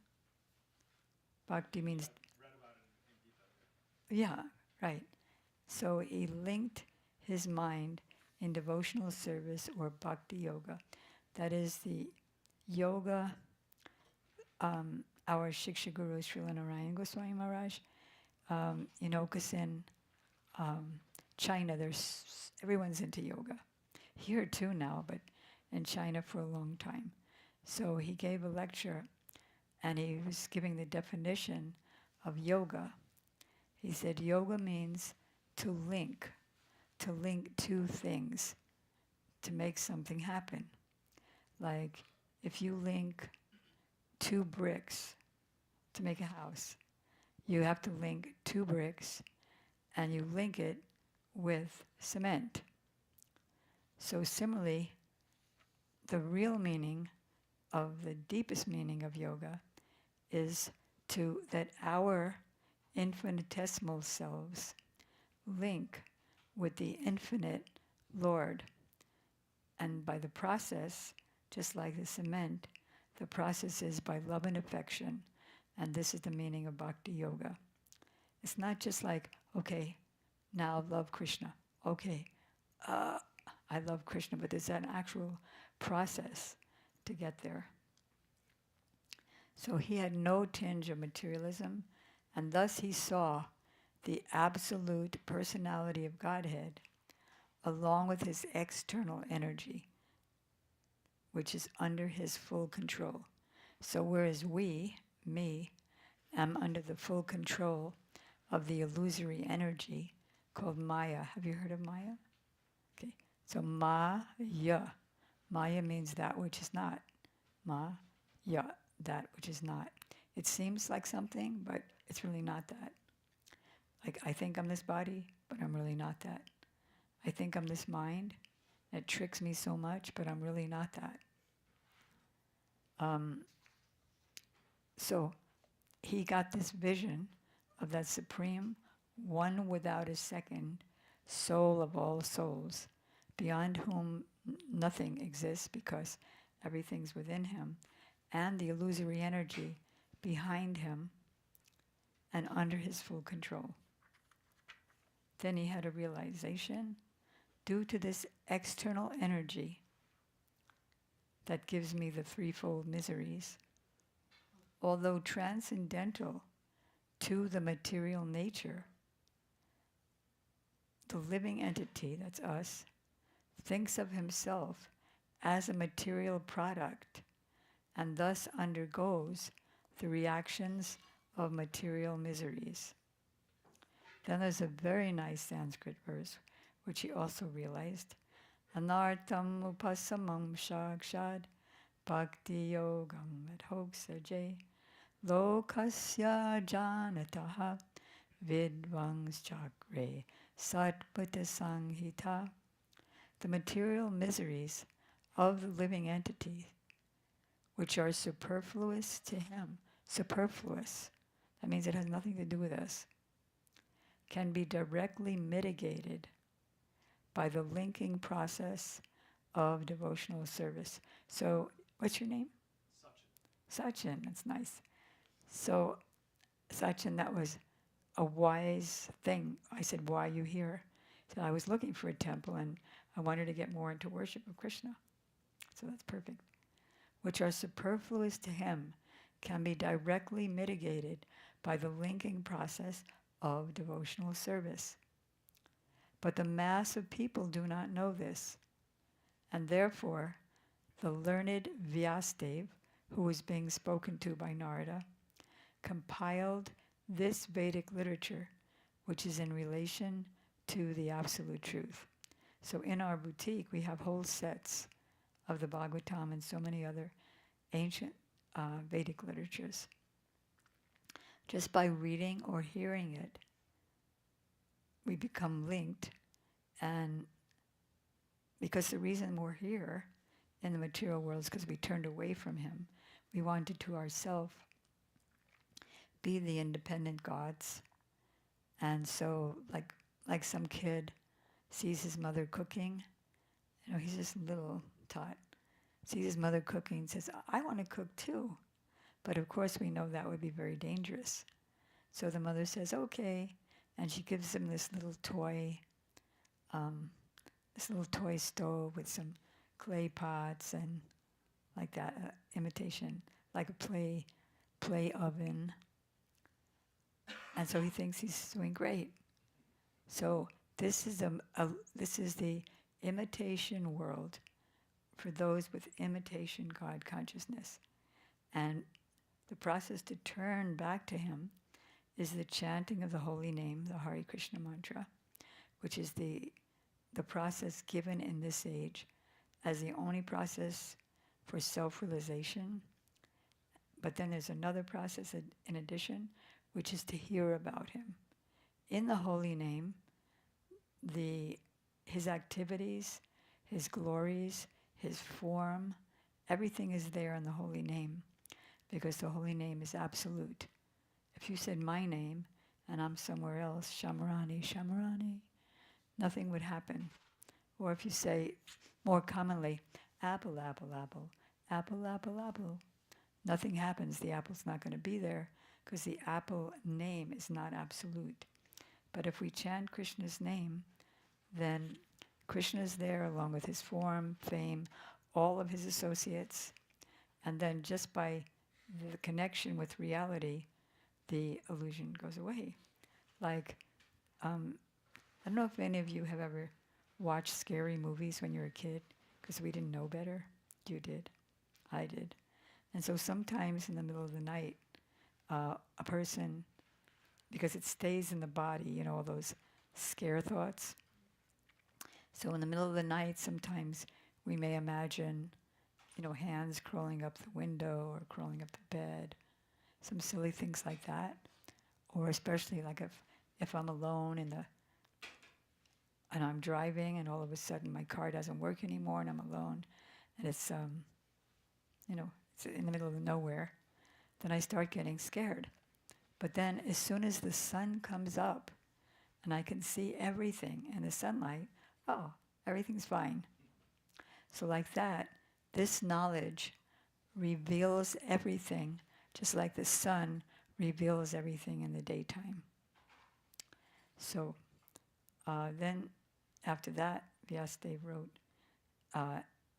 Bhakti means... Read about it in Gita. Yeah, right. So he linked his mind in devotional service, or Bhakti Yoga. That is the yoga, our Shiksha Guru, Srila Narayan Goswami Maharaj, because in China, everyone's into yoga. Here too now, but in China for a long time. So he gave a lecture, and he was giving the definition of yoga. He said yoga means to link two things to make something happen. Like if you link 2 bricks to make a house, you have to link 2 bricks, and you link it with cement. So similarly, the real meaning of the deepest meaning of yoga is that our infinitesimal selves link with the infinite Lord. And by the process, just like the cement, the process is by love and affection. And this is the meaning of Bhakti Yoga. It's not just like, okay, now love Krishna. Okay, I love Krishna, but there's an actual process to get there. So he had no tinge of materialism, and thus he saw the absolute personality of Godhead along with his external energy, which is under his full control. So whereas me, am under the full control of the illusory energy called Maya. Have you heard of Maya? Okay, so Maya. Maya means that which is not. Maya, that which is not. It seems like something, but it's really not that. Like, I think I'm this body, but I'm really not that. I think I'm this mind. It tricks me so much, but I'm really not that. So he got this vision of that supreme, one without a second, soul of all souls, beyond whom nothing exists because everything's within him, and the illusory energy behind him and under his full control. Then he had a realization, due to this external energy that gives me the threefold miseries, although transcendental to the material nature, the living entity, that's us, thinks of himself as a material product and thus undergoes the reactions of material miseries. Then there's a very nice Sanskrit verse, which he also realized. Anartam upasamam shakshad bhakti yogam adhoksaje lokasya janataha vidvangs chakre satpata sanghita. The material miseries of the living entity, which are superfluous to him, superfluous, that means it has nothing to do with us, can be directly mitigated by the linking process of devotional service. So, what's your name? Sachin, that's nice. So, Sachin, that was a wise thing. I said, why are you here? So I was looking for a temple and I wanted to get more into worship of Krishna. So that's perfect. Which are superfluous to him can be directly mitigated by the linking process of devotional service. But the mass of people do not know this. And therefore, the learned Vyasadeva, who was being spoken to by Narada, compiled this Vedic literature, which is in relation to the absolute truth. So in our boutique, we have whole sets of the Bhagavatam and so many other ancient Vedic literatures. Just by reading or hearing it, we become linked, and because the reason we're here in the material world is because we turned away from him. We wanted to ourselves be the independent gods. And so like some kid sees his mother cooking, he's just little tot, sees his mother cooking and says, I want to cook too. But of course we know that would be very dangerous. So the mother says, okay, and she gives him this little toy stove with some clay pots and like that, imitation, like a play oven. And so he thinks he's doing great. So this is the imitation world for those with imitation God consciousness. And the process to turn back to him is the chanting of the holy name, the Hare Krishna mantra, which is the process given in this age as the only process for self-realization. But then there's another process in addition, which is to hear about him. In the holy name, his activities, his glories, his form, everything is there in the holy name, because the holy name is absolute. If you said my name and I'm somewhere else, Shamarani, Shamarani, nothing would happen. Or if you say more commonly, apple, apple, apple, apple, apple, apple, nothing happens. The apple's not going to be there because the apple name is not absolute. But if we chant Krishna's name, then Krishna is there along with his form, fame, all of his associates. And then just by the connection with reality, the illusion goes away. Like, I don't know if any of you have ever watched scary movies when you were a kid, because we didn't know better. You did. I did. And so sometimes in the middle of the night, a person, because it stays in the body, all those scare thoughts. So in the middle of the night, sometimes we may imagine, hands crawling up the window or crawling up the bed, some silly things like that. Or especially like if I'm alone and I'm driving and all of a sudden my car doesn't work anymore and I'm alone and it's in the middle of nowhere, then I start getting scared. But then as soon as the sun comes up and I can see everything in the sunlight, oh, everything's fine. So like that, this knowledge reveals everything, just like the sun reveals everything in the daytime. So then after that, Vyasadeva wrote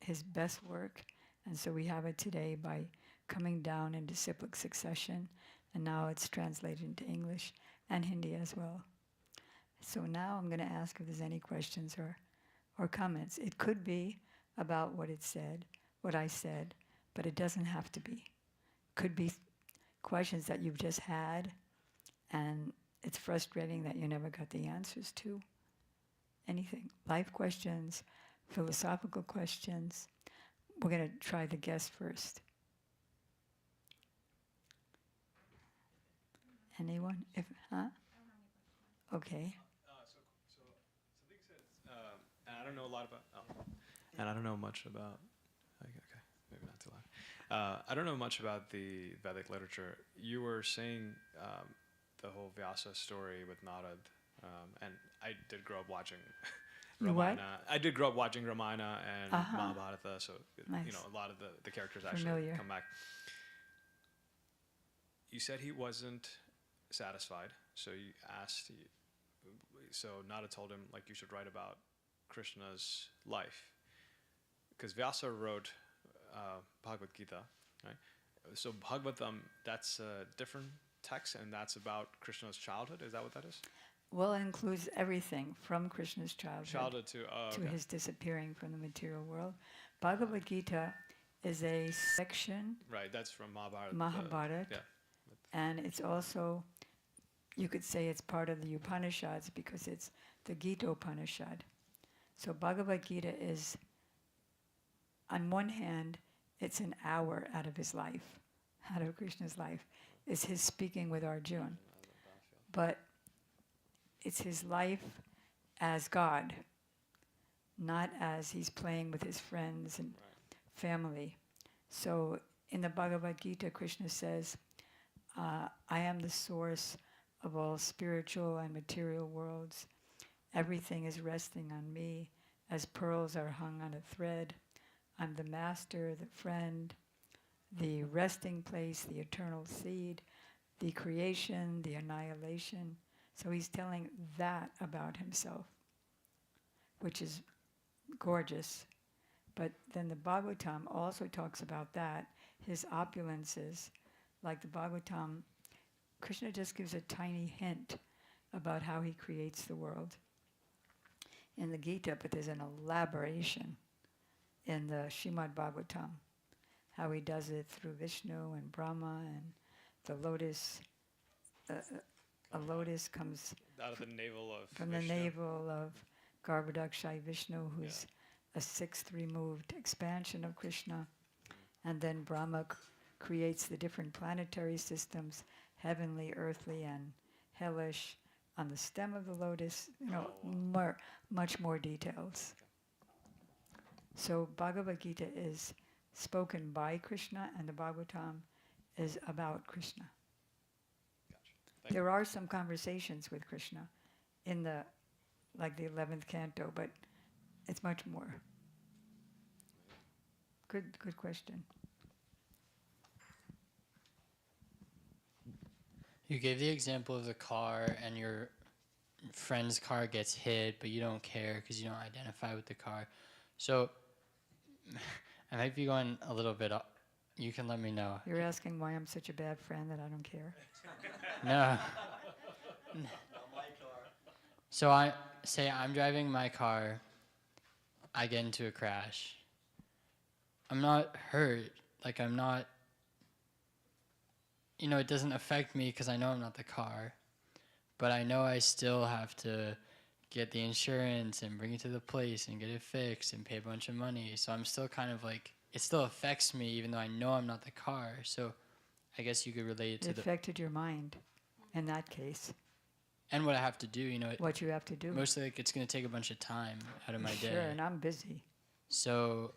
his best work, and so we have it today by coming down in disciplic succession, and now it's translated into English and Hindi as well. So now I'm going to ask if there's any questions or comments. It could be about what it said, what I said, but it doesn't have to be. Could be questions that you've just had, and it's frustrating that you never got the answers to. Anything. Life questions, philosophical questions. We're going to try the guest first. Anyone? Okay. So something says, and I don't know a lot about. And I don't know much about. Okay, maybe not too loud. I don't know much about the Vedic literature. You were saying the whole Vyasa story with Narad, and I did grow up watching Ramayana. I did grow up watching Ramayana and Mahabharata, so Nice. a lot of the characters actually Familiar. come back. You said he wasn't satisfied, so you asked. So Nada told him, like, you should write about Krishna's life, because Vyasa wrote Bhagavad Gita, right? So Bhagavatam, that's a different text, and that's about Krishna's childhood. Is that what that is? Well, it includes everything from Krishna's childhood To to his disappearing from the material world. Bhagavad Gita is a section, right. That's from Mahabharata. Mahabharata, yeah. and it's also, you could say it's part of the Upanishads because it's the Gita Upanishad. So Bhagavad Gita is, on one hand, it's an hour out of his life, out of Krishna's life. It's his speaking with Arjuna. But it's his life as God, not as he's playing with his friends and family. So in the Bhagavad Gita, Krishna says, I am the source of all spiritual and material worlds. Everything is resting on me as pearls are hung on a thread. I'm the master, the friend, the resting place, the eternal seed, the creation, the annihilation. So he's telling that about himself, which is gorgeous. But then the Bhagavatam also talks about that, his opulences. Like the Bhagavatam, Krishna just gives a tiny hint about how he creates the world in the Gita, but there's an elaboration in the Srimad Bhagavatam, how he does it through Vishnu and Brahma and the lotus. A lotus comes out of the navel of from Vishnu. the navel of Garbhodakshai Vishnu, who's a sixth removed expansion of Krishna. And then Brahma creates the different planetary systems, heavenly, earthly, and hellish, on the stem of the lotus, much more details. So Bhagavad Gita is spoken by Krishna, and the Bhagavatam is about Krishna. Gotcha. There are some conversations with Krishna in the 11th canto, but it's much more. Good question. You gave the example of the car and your friend's car gets hit, but you don't care because you don't identify with the car. So I might be going a little bit up. You can let me know. You're asking why I'm such a bad friend that I don't care? No. So I say I'm driving my car. I get into a crash. I'm not hurt. Like I'm not. It doesn't affect me because I know I'm not the car. But I know I still have to get the insurance and bring it to the place and get it fixed and pay a bunch of money. So I'm still kind of like, it still affects me even though I know I'm not the car. So I guess you could relate it to It affected your mind in that case. and what I have to do, What you have to do. mostly like it's going to take a bunch of time out of my day. Sure, and I'm busy. So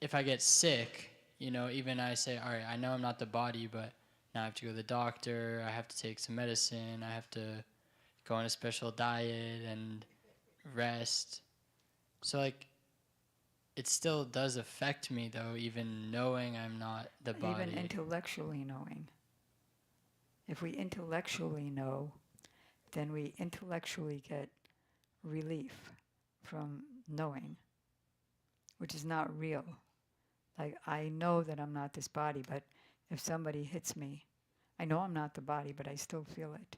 if I get sick, even I say, all right, I know I'm not the body, but now I have to go to the doctor, I have to take some medicine, I have to go on a special diet and rest. So like it still does affect me though, even knowing I'm not the body. Even intellectually knowing. If we intellectually know, then we intellectually get relief from knowing, which is not real. Like, I know that I'm not this body, but if somebody hits me, I know I'm not the body, but I still feel it.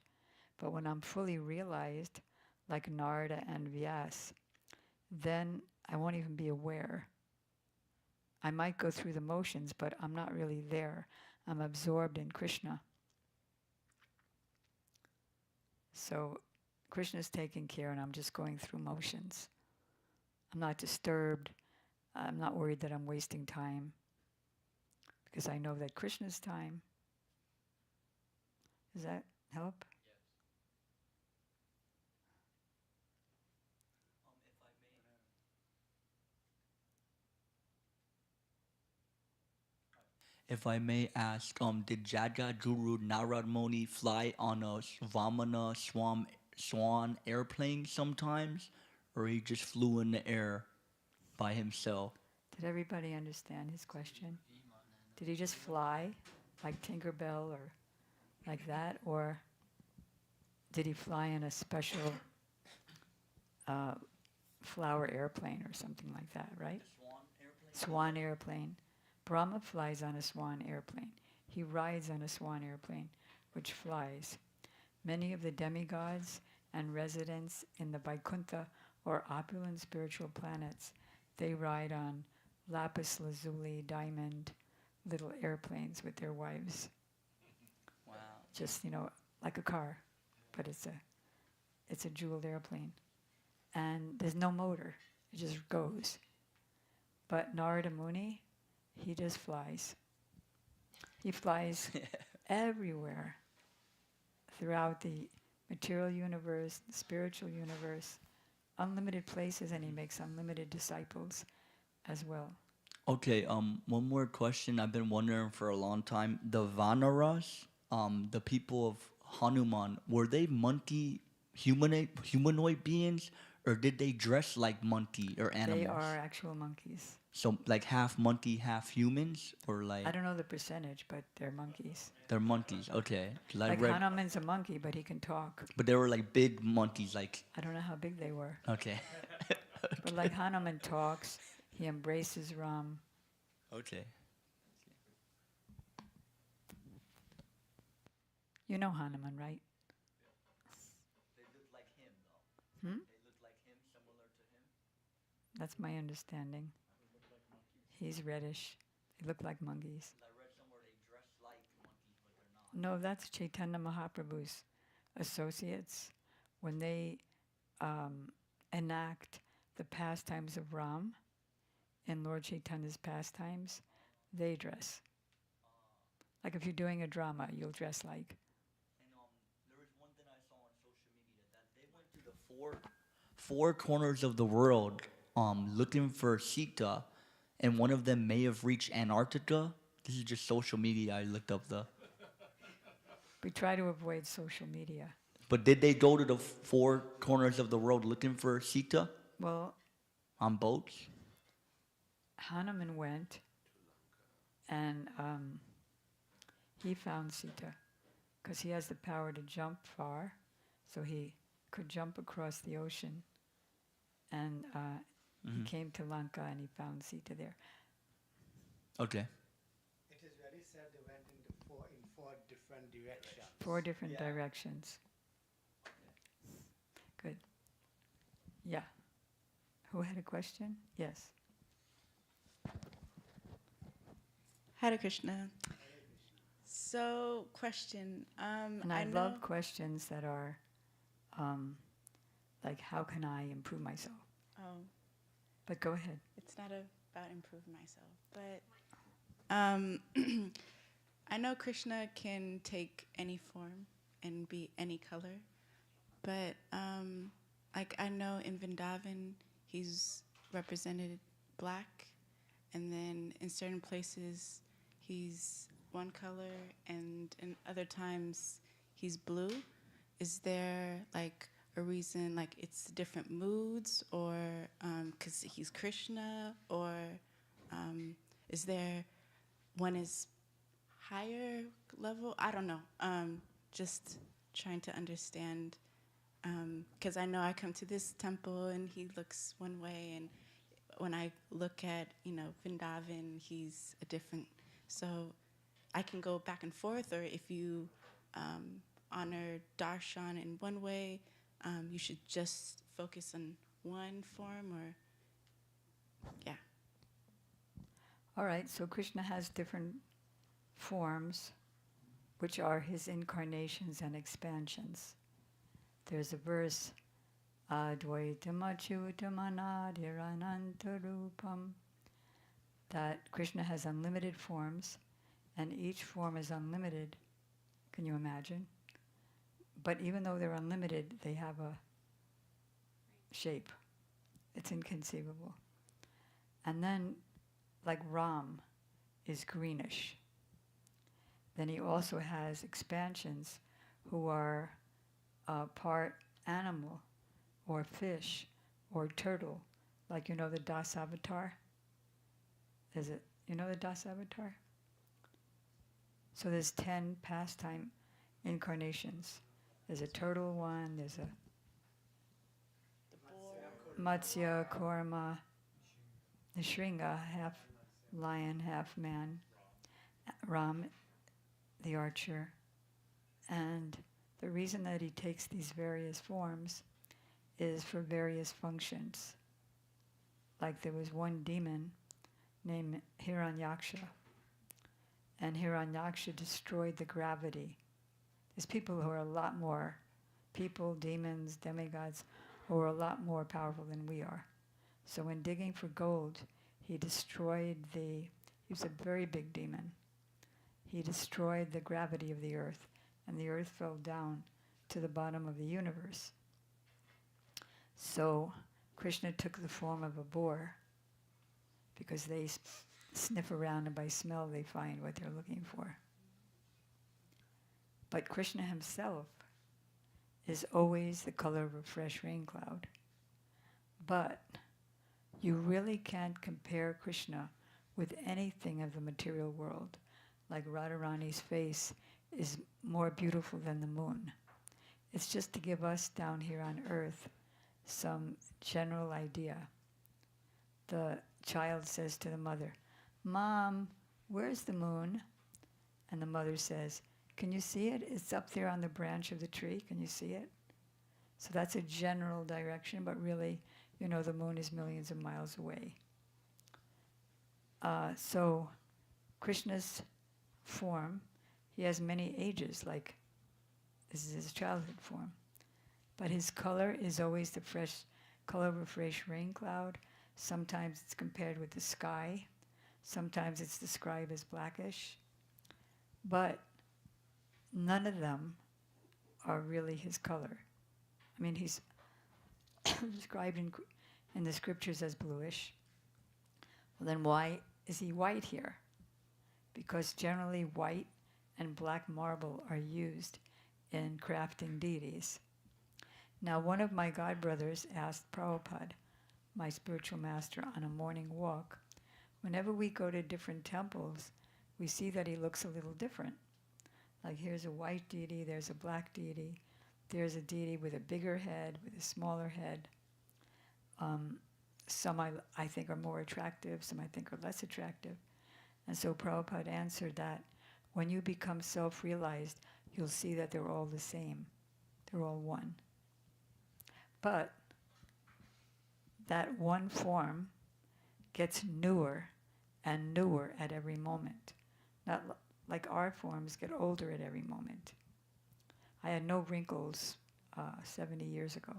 But when I'm fully realized, like Narada and Vyas, then I won't even be aware. I might go through the motions, but I'm not really there. I'm absorbed in Krishna. So Krishna's taking care and I'm just going through motions. I'm not disturbed. I'm not worried that I'm wasting time because I know that Krishna's time. Does that help? If I may ask, did Jagadguru Narad Muni fly on a Vamana swan airplane sometimes, or he just flew in the air by himself? Did everybody understand his question? Did he just fly like Tinkerbell or like that, or did he fly in a special flower airplane or something like that, right? Swan airplane. Brahma flies on a swan airplane. He rides on a swan airplane, which flies. Many of the demigods and residents in the Vaikuntha or opulent spiritual planets, they ride on lapis lazuli, diamond, little airplanes with their wives. Wow. Just, like a car, but it's a jeweled airplane. And there's no motor, it just goes. But Narada Muni, he just flies. He flies everywhere throughout the material universe, the spiritual universe, unlimited places, and he makes unlimited disciples as well. Okay, one more question I've been wondering for a long time. The Vanaras, the people of Hanuman, were they monkey humanoid beings, or did they dress like monkey or animals? They are actual monkeys. So like half monkey, half humans, or like I don't know the percentage, but they're monkeys. they're monkeys. Okay, 'cause I Like read, Hanuman's a monkey, but he can talk. but they were like big monkeys. Like I don't know how big they were. okay, But like Hanuman talks, he embraces Ram. okay. You know Hanuman, right? They look like him, though. Hmm? They look like him, similar to him. That's my understanding. He's reddish. They look like monkeys. I read somewhere they dress like monkeys, but they're not. No, that's Chaitanya Mahaprabhu's associates. When they enact the pastimes of Ram in Lord Chaitanya's pastimes, they dress. Like if you're doing a drama, you'll dress like. And there was one thing I saw on social media that they went to the four corners of the world looking for Sita, and one of them may have reached Antarctica. This is just social media. I looked up the. We try to avoid social media. But did they go to the four corners of the world looking for Sita Well, on boats? Hanuman went, and he found Sita because he has the power to jump far, so he could jump across the ocean, and he came to Lanka and he found Sita there. Okay. It is very sad they went into four different directions. 4 different Yeah. directions. Good. Yeah. Who had a question? Yes. Hare Krishna. So, question. And I love questions that are like, how can I improve myself? Oh, But go ahead. it's not about improving myself, but I know Krishna can take any form and be any color, but like I know in Vrindavan he's represented black, and then in certain places he's one color, and in other times he's blue. Is there like a reason, like it's different moods, or because he's Krishna, or is there one is higher level? I don't know. Just trying to understand, because I know I come to this temple and he looks one way, and when I look at Vrindavan, he's a different. So I can go back and forth, or if you honor darshan in one way, you should just focus on one form, or yeah. All right, so Krishna has different forms, which are his incarnations and expansions. There's a verse, Advaitam Achyutam Anadhiranantarupam, that Krishna has unlimited forms, and each form is unlimited. Can you imagine? But even though they're unlimited, they have a shape. It's inconceivable. And then, like Ram is greenish. Then he also has expansions who are part animal or fish or turtle, like the Das Avatar. Is it? You know the Das Avatar? So there's 10 pastime incarnations. There's a turtle one, there's a Matsya, Kurma, the Shringa, half lion, half man, Ram, the archer. And the reason that he takes these various forms is for various functions. Like there was one demon named Hiranyaksha, and Hiranyaksha destroyed the gravity. There's people who are a lot more, people, demons, demigods, who are a lot more powerful than we are. So when digging for gold, he was a very big demon. He destroyed the gravity of the earth, and the earth fell down to the bottom of the universe. So Krishna took the form of a boar, because they sniff around, and by smell they find what they're looking for. But Krishna himself is always the color of a fresh rain cloud. But you really can't compare Krishna with anything of the material world. Like Radharani's face is more beautiful than the moon. It's just to give us down here on earth some general idea. The child says to the mother, "Mom, where's the moon?" And the mother says, "Can you see it? It's up there on the branch of the tree. Can you see it?" So that's a general direction, but really, the moon is millions of miles away. So Krishna's form, he has many ages, like this is his childhood form. But his color is always the fresh color of a fresh rain cloud. Sometimes it's compared with the sky. Sometimes it's described as blackish. But none of them are really his color. I mean, he's described in the scriptures as bluish. Well, then why is he white here? Because generally white and black marble are used in crafting deities. Now, one of my godbrothers asked Prabhupada, my spiritual master, on a morning walk, whenever we go to different temples, we see that he looks a little different. Like here's a white deity, there's a black deity, there's a deity with a bigger head, with a smaller head. Some I think are more attractive, some I think are less attractive. And so Prabhupada answered that when you become self-realized, you'll see that they're all the same. They're all one. But that one form gets newer and newer at every moment. Not like our forms get older at every moment. I had no wrinkles 70 years ago.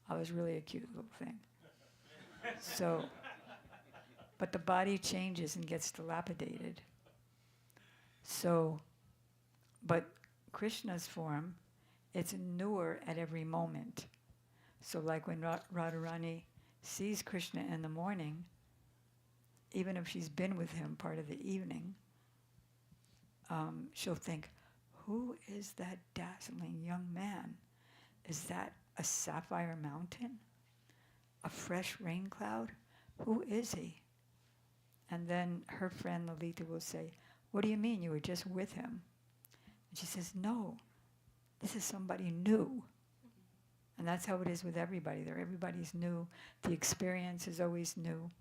I was really a cute little thing. So, but the body changes and gets dilapidated. So, but Krishna's form, it's newer at every moment. So like when Radharani sees Krishna in the morning, even if she's been with him part of the evening, she'll think, who is that dazzling young man? Is that a sapphire mountain? A fresh rain cloud? Who is he? And then her friend Lalita will say, what do you mean you were just with him? And she says, no, this is somebody new. And that's how it is with everybody. Everybody's new. The experience is always new.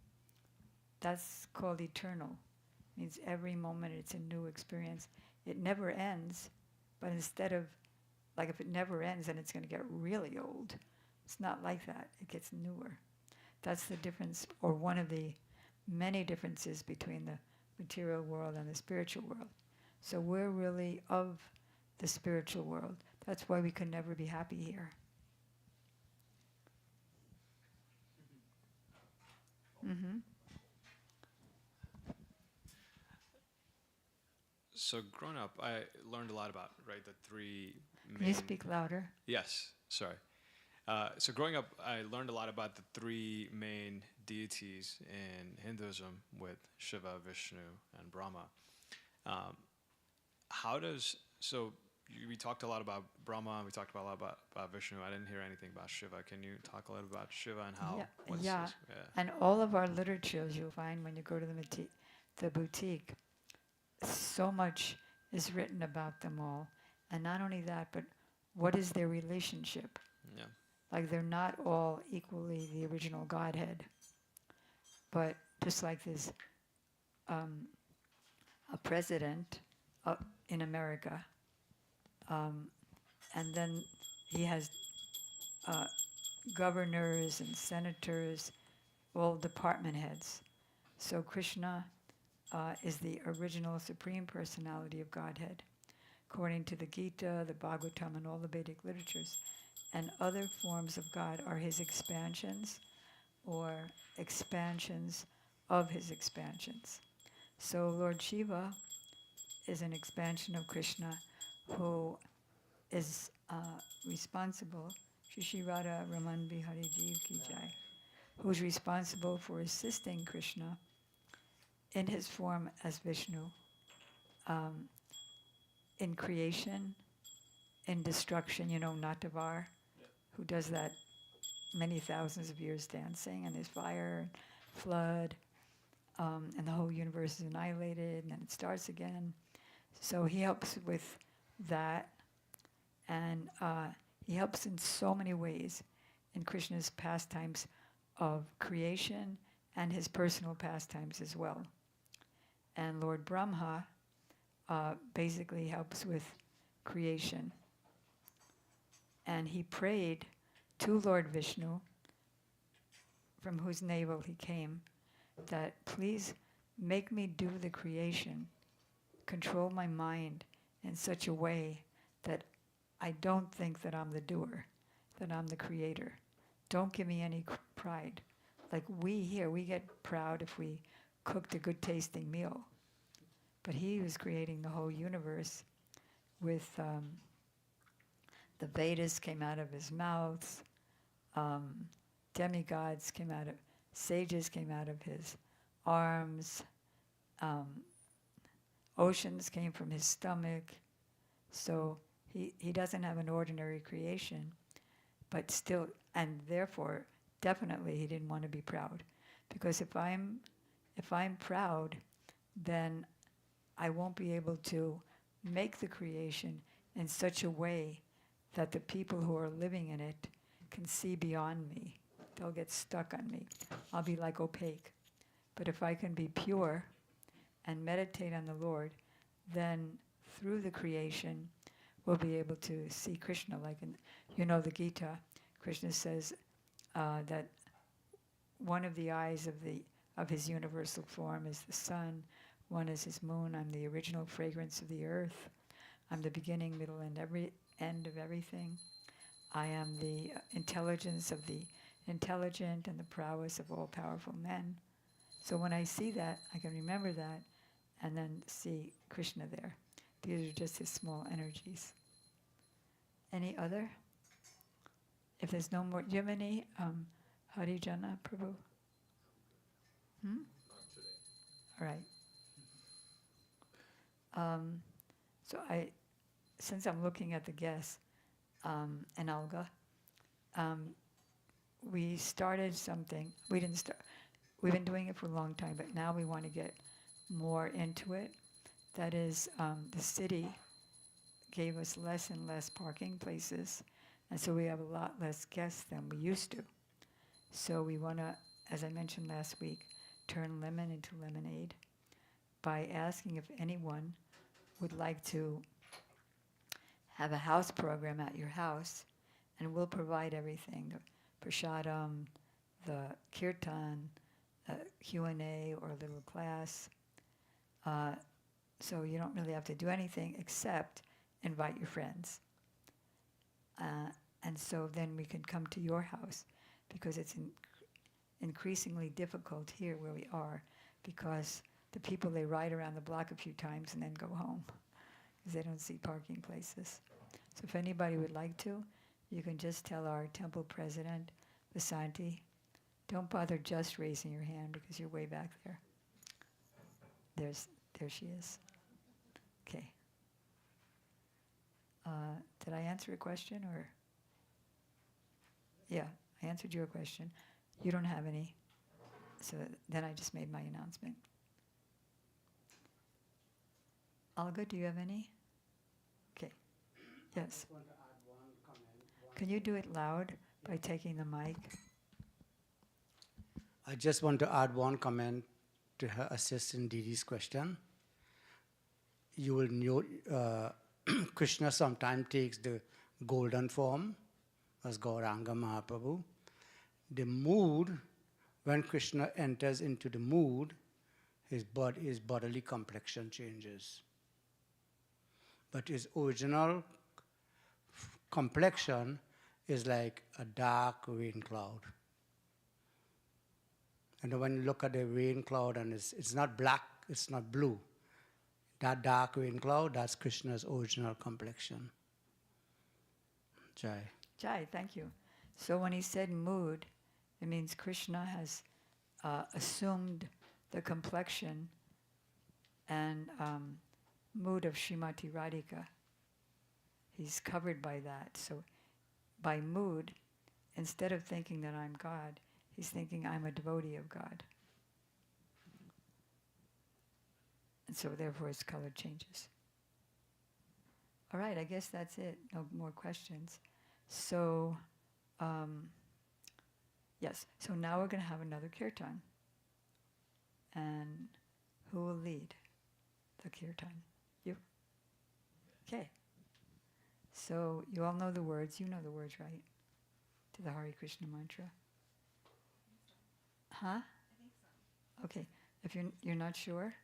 That's called eternal. It means every moment it's a new experience. It never ends, but instead of, like if it never ends, then it's going to get really old. It's not like that. It gets newer. That's the difference, or one of the many differences between the material world and the spiritual world. So we're really of the spiritual world. That's why we can never be happy here. Mm-hmm. So growing up, I learned a lot about, right, the three main... Can you speak louder? Yes, sorry. So growing up, I learned a lot about the three main deities in Hinduism with Shiva, Vishnu, and Brahma. We talked a lot about Brahma, we talked a lot about Vishnu. I didn't hear anything about Shiva. Can you talk a little about Shiva and how? Yeah. And all of our literatures you'll find when you go to the boutique, so much is written about them all. And not only that, but what is their relationship? Yeah. Like they're not all equally the original Godhead. But just like there's a president in America, and then he has governors and senators, all department heads. So Krishna is the original supreme personality of Godhead, according to the Gita, the Bhagavatam, and all the Vedic literatures. And other forms of God are his expansions or expansions of his expansions. So Lord Shiva is an expansion of Krishna who is responsible, Shri Radha Raman Bihari Jeev Ki Jai, who's responsible for assisting Krishna in his form as Vishnu, in creation, in destruction, Natavar, who does that many thousands of years dancing, and there's fire, flood, and the whole universe is annihilated, and then it starts again. So he helps with that, and he helps in so many ways in Krishna's pastimes of creation and his personal pastimes as well. And Lord Brahma basically helps with creation. And he prayed to Lord Vishnu, from whose navel he came, that please make me do the creation, control my mind in such a way that I don't think that I'm the doer, that I'm the creator. Don't give me any pride. Like we here, we get proud if we cooked a good tasting meal. But he was creating the whole universe with the Vedas came out of his mouth, demigods came out of, sages came out of his arms, oceans came from his stomach. So he doesn't have an ordinary creation, but still, and therefore, definitely he didn't want to be proud. Because if I'm proud, then I won't be able to make the creation in such a way that the people who are living in it can see beyond me. They'll get stuck on me. I'll be like opaque. But if I can be pure and meditate on the Lord, then through the creation, we'll be able to see Krishna. Like in, the Gita, Krishna says that one of the eyes of his universal form is the sun. One is his moon. I'm the original fragrance of the earth. I'm the beginning, middle, and every end of everything. I am the intelligence of the intelligent and the prowess of all powerful men. So when I see that, I can remember that and then see Krishna there. These are just his small energies. Any other? If there's no more, do you have any Harijana, Prabhu? All right. So since I'm looking at the guests, and Olga, we started something. We didn't start. We've been doing it for a long time, but now we want to get more into it. That is, the city gave us less and less parking places, and so we have a lot less guests than we used to. So we want to, as I mentioned last week, turn lemon into lemonade by asking if anyone would like to have a house program at your house, and we'll provide everything, the prasadam, the kirtan, Q&A or a little class. So you don't really have to do anything except invite your friends. And so then we can come to your house, because it's increasingly difficult here where we are, because the people, they ride around the block a few times and then go home because they don't see parking places. So if anybody would like to, you can just tell our temple president, Vasanti. Don't bother just raising your hand because you're way back there. There she is. Okay. Did I answer your question, or? Yeah, I answered your question. You don't have any. So then I just made my announcement. Olga, do you have any? Okay. Yes. I want to add one comment. Can you do it loud by taking the mic? I just want to add one comment to her assistant Didi's question. You will know Krishna sometimes takes the golden form as Gauranga Mahaprabhu. The mood, when Krishna enters into the mood, his bodily complexion changes. But his original complexion is like a dark rain cloud. And when you look at the rain cloud, and it's not black, it's not blue. That dark rain cloud, that's Krishna's original complexion. Jai. Jai, thank you. So when he said mood, it means Krishna has assumed the complexion and mood of Srimati Radhika. He's covered by that. So by mood, instead of thinking that I'm God, he's thinking I'm a devotee of God. And so therefore his color changes. All right, I guess that's it. No more questions. So, yes. So now we're going to have another kirtan. And who will lead the kirtan? You? Okay. So you all know the words. You know the words, right? To the Hare Krishna mantra. Huh? I think so. Okay. If you're not sure,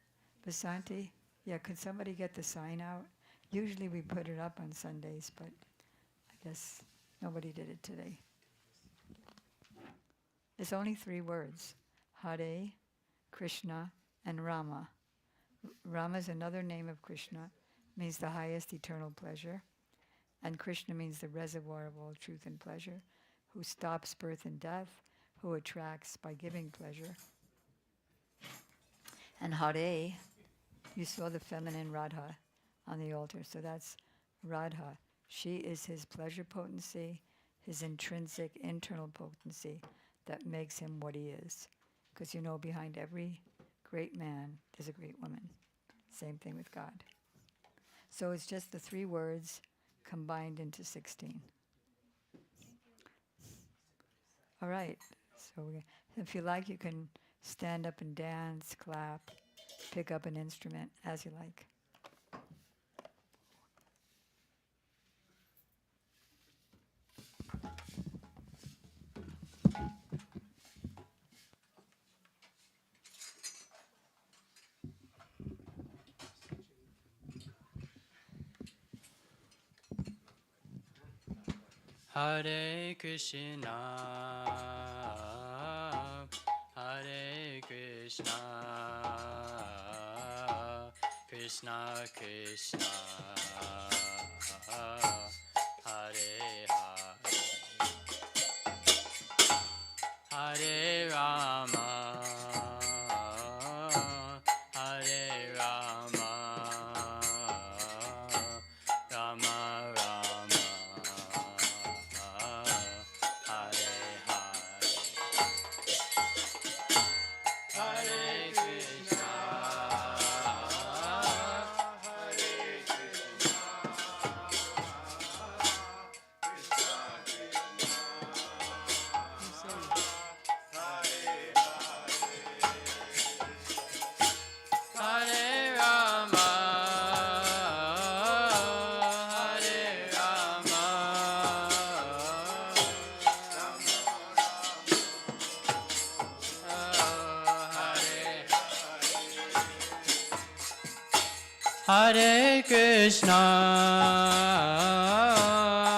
Vasanti, yeah, could somebody get the sign out? Usually we put it up on Sundays, but I guess nobody did it today. It's only 3 words: Hare, Krishna, and Rama. Rama is another name of Krishna, means the highest eternal pleasure. And Krishna means the reservoir of all truth and pleasure, who stops birth and death, who attracts by giving pleasure. And Hare you saw the feminine Radha on the altar. So that's Radha. She is his pleasure potency, his intrinsic internal potency that makes him what he is. Because you know, behind every great man, there's a great woman. Same thing with God. So it's just the 3 words combined into 16. All right. So if you like, you can stand up and dance, clap, pick up an instrument as you like. Hare Krishna, Hare Krishna, Krishna Krishna, Hare Hare, Hare Rama, Hare Rama, Rama Rama, Hare Hare, Hare Krishna, Hare Rama, Hare Rama, Hare Krishna,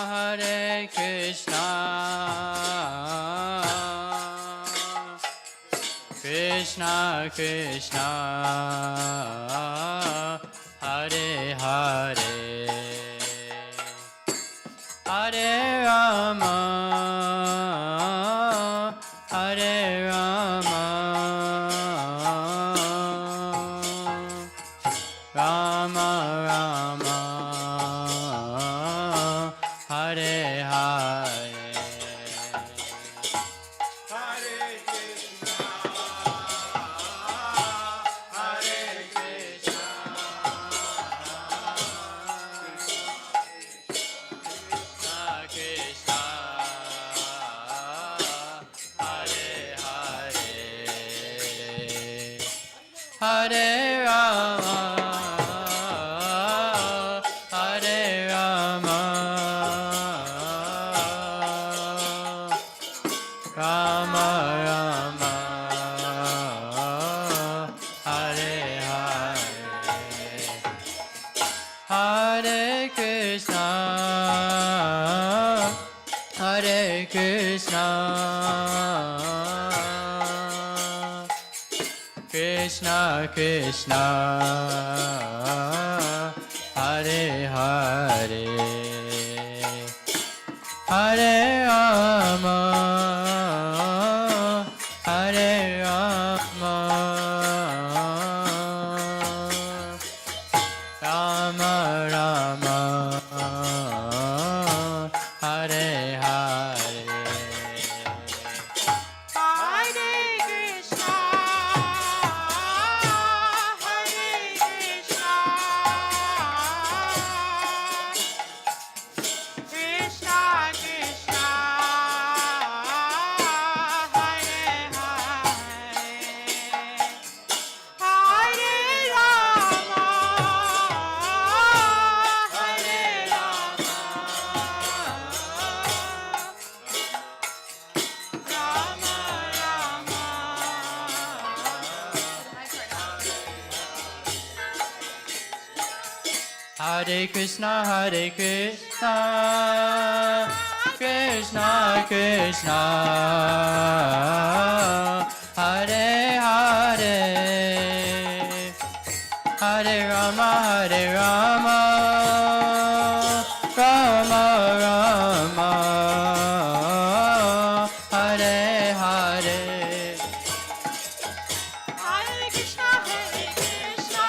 Hare Krishna, Krishna Krishna, Hare Hare, Hare Rama, Hare Rama, Rama Rama, Hare Hare, Hare Krishna, Hare Krishna, Krishna Krishna, Hare Hare, Hare Rama, Hare Rama, Rama Rama, Hare Hare, Hare Krishna, Hare Krishna, Krishna Krishna, Hare Hare, Hare Rama, Hare Rama, Rama Rama, Hare Hare, Hare Krishna, Hare Krishna, Krishna Krishna, Hare Hare, Hare Rama, Hare Rama, Hare Krishna, Hare Krishna, Krishna Krishna, Hare Hare, Hare Rama, Hare Rama, Rama Rama, Hare Hare, Hare Krishna, Hare Krishna,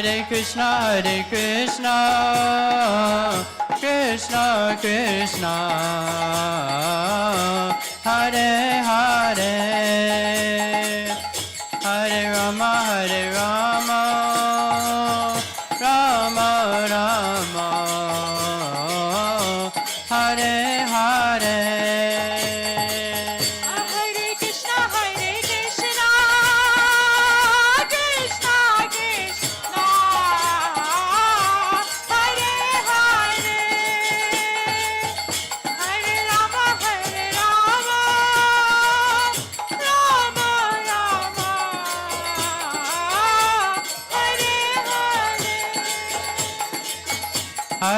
Hare Krishna, Krishna Krishna, Hare Hare, Hare Rama, Rama Rama, Hare Hare.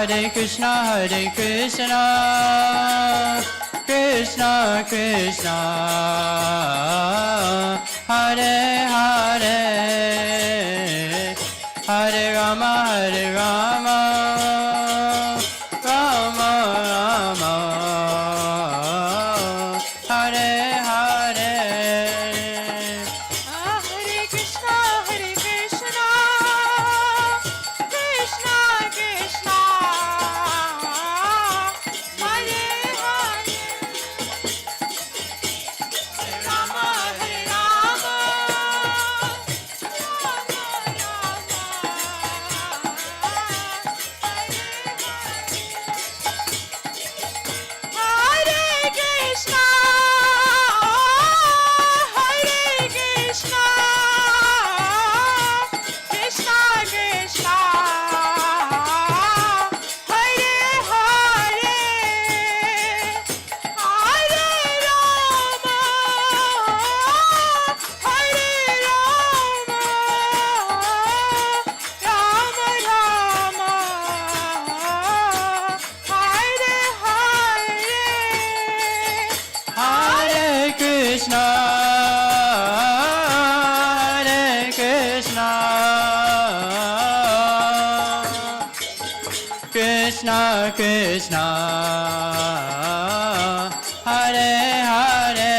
Hare Krishna, Krishna Krishna, Hare Hare, Hare Rama, Rama Rama, Hare Hare. Hare Krishna, Krishna Krishna, Hare Hare, Hare Rama, Rama Rama, Hare Hare. Hare Krishna, Krishna Krishna, Hare Hare,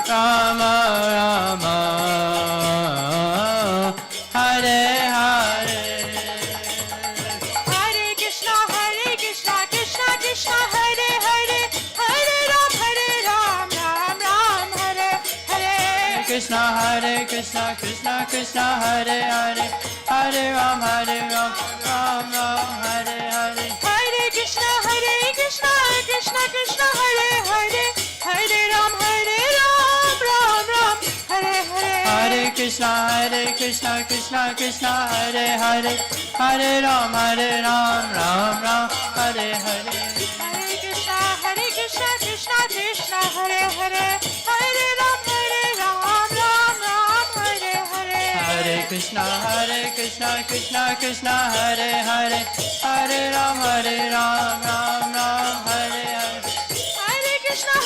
Rama, Rama, Hare Krishna, Krishna Krishna, Hare Hare, Hare Rama, Rama Rama, Hare Hare. Hare Krishna, Krishna Krishna, Hare Hare, Hare Rama, Rama Rama, Hare Hare. Hare Krishna, Krishna Krishna, Hare Hare, Hare Ram, Ram Ram, Hare Hare. Krishna, Krishna Krishna, Hare Hare, Hare Ram, Ram Ram, Hare Hare. Hare Krishna, Krishna Krishna, Hare Hare, Hare Ram, Ram Ram, Hare Hare. Hare Krishna, Krishna Krishna, Hare Hare, Hare Ram, Ram Ram, Hare Hare. Hare Krishna, Krishna Krishna, Hare Hare, Hare Ram, Ram Hare Hare. Hare Krishna, Krishna Hare Hare, Hare Ram, Ram Hare Hare. Hare Krishna,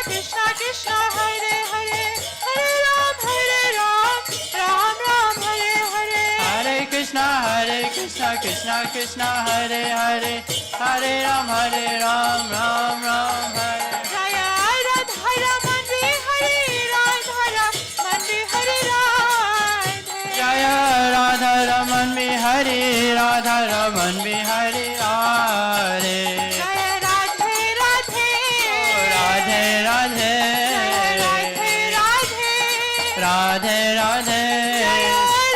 Krishna Krishna, Hare Hare, Hare Ram, Ram Hare Hare. Hare Krishna, Krishna Hare Hare, Hare Ram, Ram Hare. Jaya Radha Raman Hare, Radha Raman Hare Radhe. Jaya Radha Raman Bihari, Radha Raman Bihari Radhe. Jaya Radhe Radhe. Radhe Radhe, Radhe Radhe. Radhe Jaya Radhe.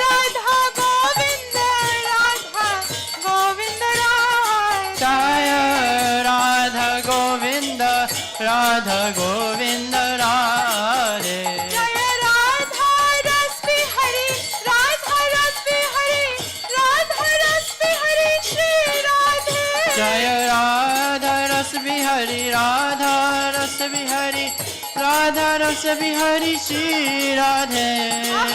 Radha Govinda, Radha Govinda Radhe. Jaya Radha Govinda, Radha Govinda Radhe. Jaya Radha Ras Bihari, Radha Ras Bihari, Radha Ras Bihari Shri Radhe. Jaya Radha Ras Bihari, Radha Ras Bihari, Radha Ras Bihari Shri Radhe.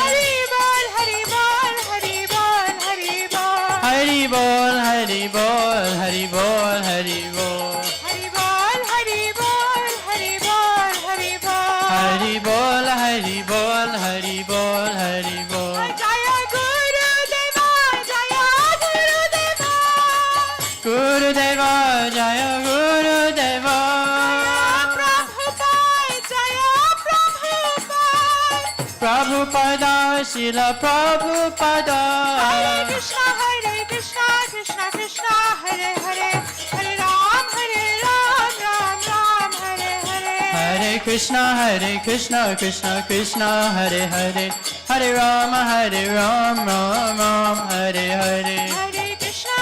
Hari Bol, Hari Bol, Hari Bol, Hari Bol. Hari Bol, Hari Bol, Hari Bol, Hari Bol. Hari Bol, Hari Bol, Hari Bol, Hari Bol. Hari Bol, Hari Bol, Hari Bol, Hari Bol. Jaya Guru Deva, Jaya Guru Deva. Guru Prabhupada, Srila Prabhupada. Hare Krishna, Krishna Krishna, Hare Hare, Hare Ram, Ram Ram, Hare Hare. Hare Krishna, Krishna Krishna, Hare Hare, Hare Rama, Ram Ram, Hare Hare. Hare Krishna,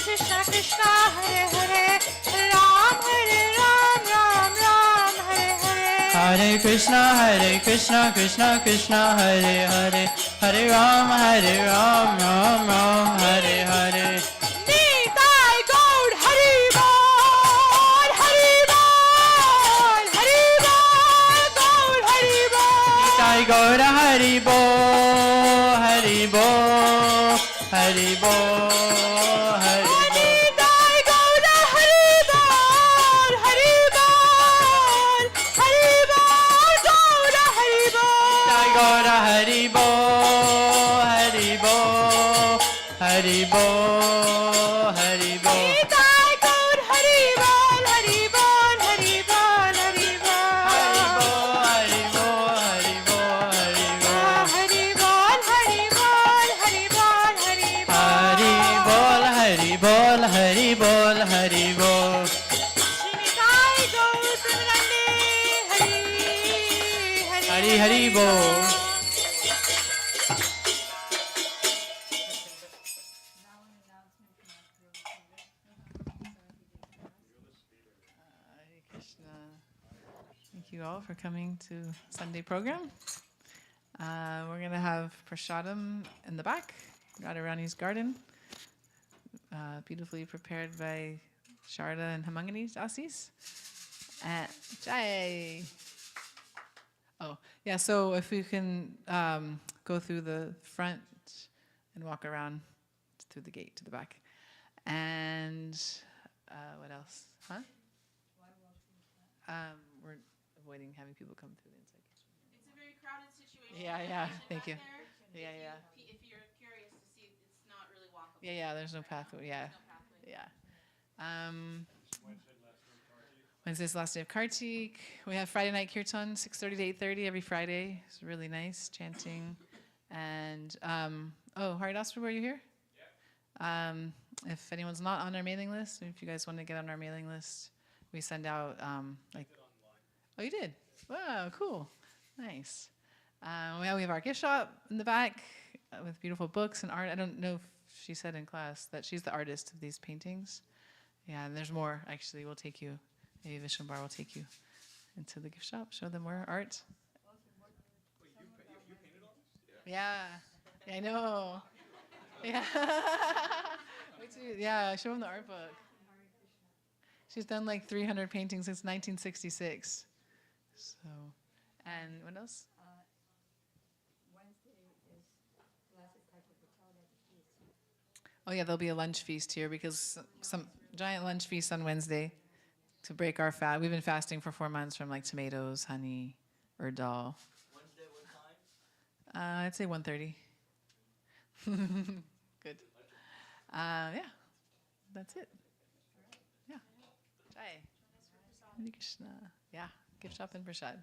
Krishna Krishna, Hare Hare, Hare Ram, Ram Ram, Hare Hare. Hare Krishna, Krishna Krishna, Hare Hare, Hare Rama, Ram Ram, Hare Hare. Nitai Gaur Hari Bol, Hari Bol, Hari Bol, Gaur Hari Bol. Jai Gaura Hari Bo, Hari Bo, Hari Bo, Hari Bo. Nitai Gaur Hari Bol, Hari Bol, Hari Bol, Gaur Hari Bol. Jai Gaura Hari Bo, Hari Bo, Hari Bo, Hari Bo. Nitai Gaur Hari Bol, Hari Bol, Hari Bol, Hari Bol. Hari Bo, Hari Bo, Hari Bo, Hari Bo. Hari Bol, Hari Bol, Hari Bol, Hari Bol. Hari Bol, Hari Bol, Hari Bol. Shri Nitai Gaur Premanande, Hari, Hari Hari Bol. Hare Krishna. Thank you all for coming to Sunday program. We're going to have prasadam in the back, Radharani's garden, beautifully prepared by Sharda and Hemangani Dasis. Jai! Oh, yeah, so if we can go through the front and walk around through the gate to the back. And what else? Huh? We're avoiding having people come through the inside. It's a very crowded situation. Yeah, thank you. Yeah. If you're curious to see, it's not really walkable. Yeah, there's no pathway. Yeah. Yeah. Wednesday's the last day of Kartik. We have Friday night kirtan, 6:30 to 8:30 every Friday. It's really nice chanting. And Haridas, were you here? Yeah. If anyone's not on our mailing list, if you guys want to get on our mailing list, we send out Oh, you did? Wow, cool, nice. We have our gift shop in the back with beautiful books and art. I don't know if she said in class that she's the artist of these paintings. Yeah, and there's more. Actually, we'll take you. Maybe Vishnubar will take you into the gift shop, show them more art. Yeah, I know. Yeah. Wait till yeah, show them the art book. She's done like 300 paintings since 1966. So, and what else? Oh yeah, there'll be a lunch feast here because some giant lunch feast on Wednesday to break our fast. We've been fasting for 4 months from like tomatoes, honey, urd dal. Wednesday, what time? I'd say 1:30. Good. Yeah, that's it. Yeah. Jai. Hare Krishna. Yeah, gift shop and prasad.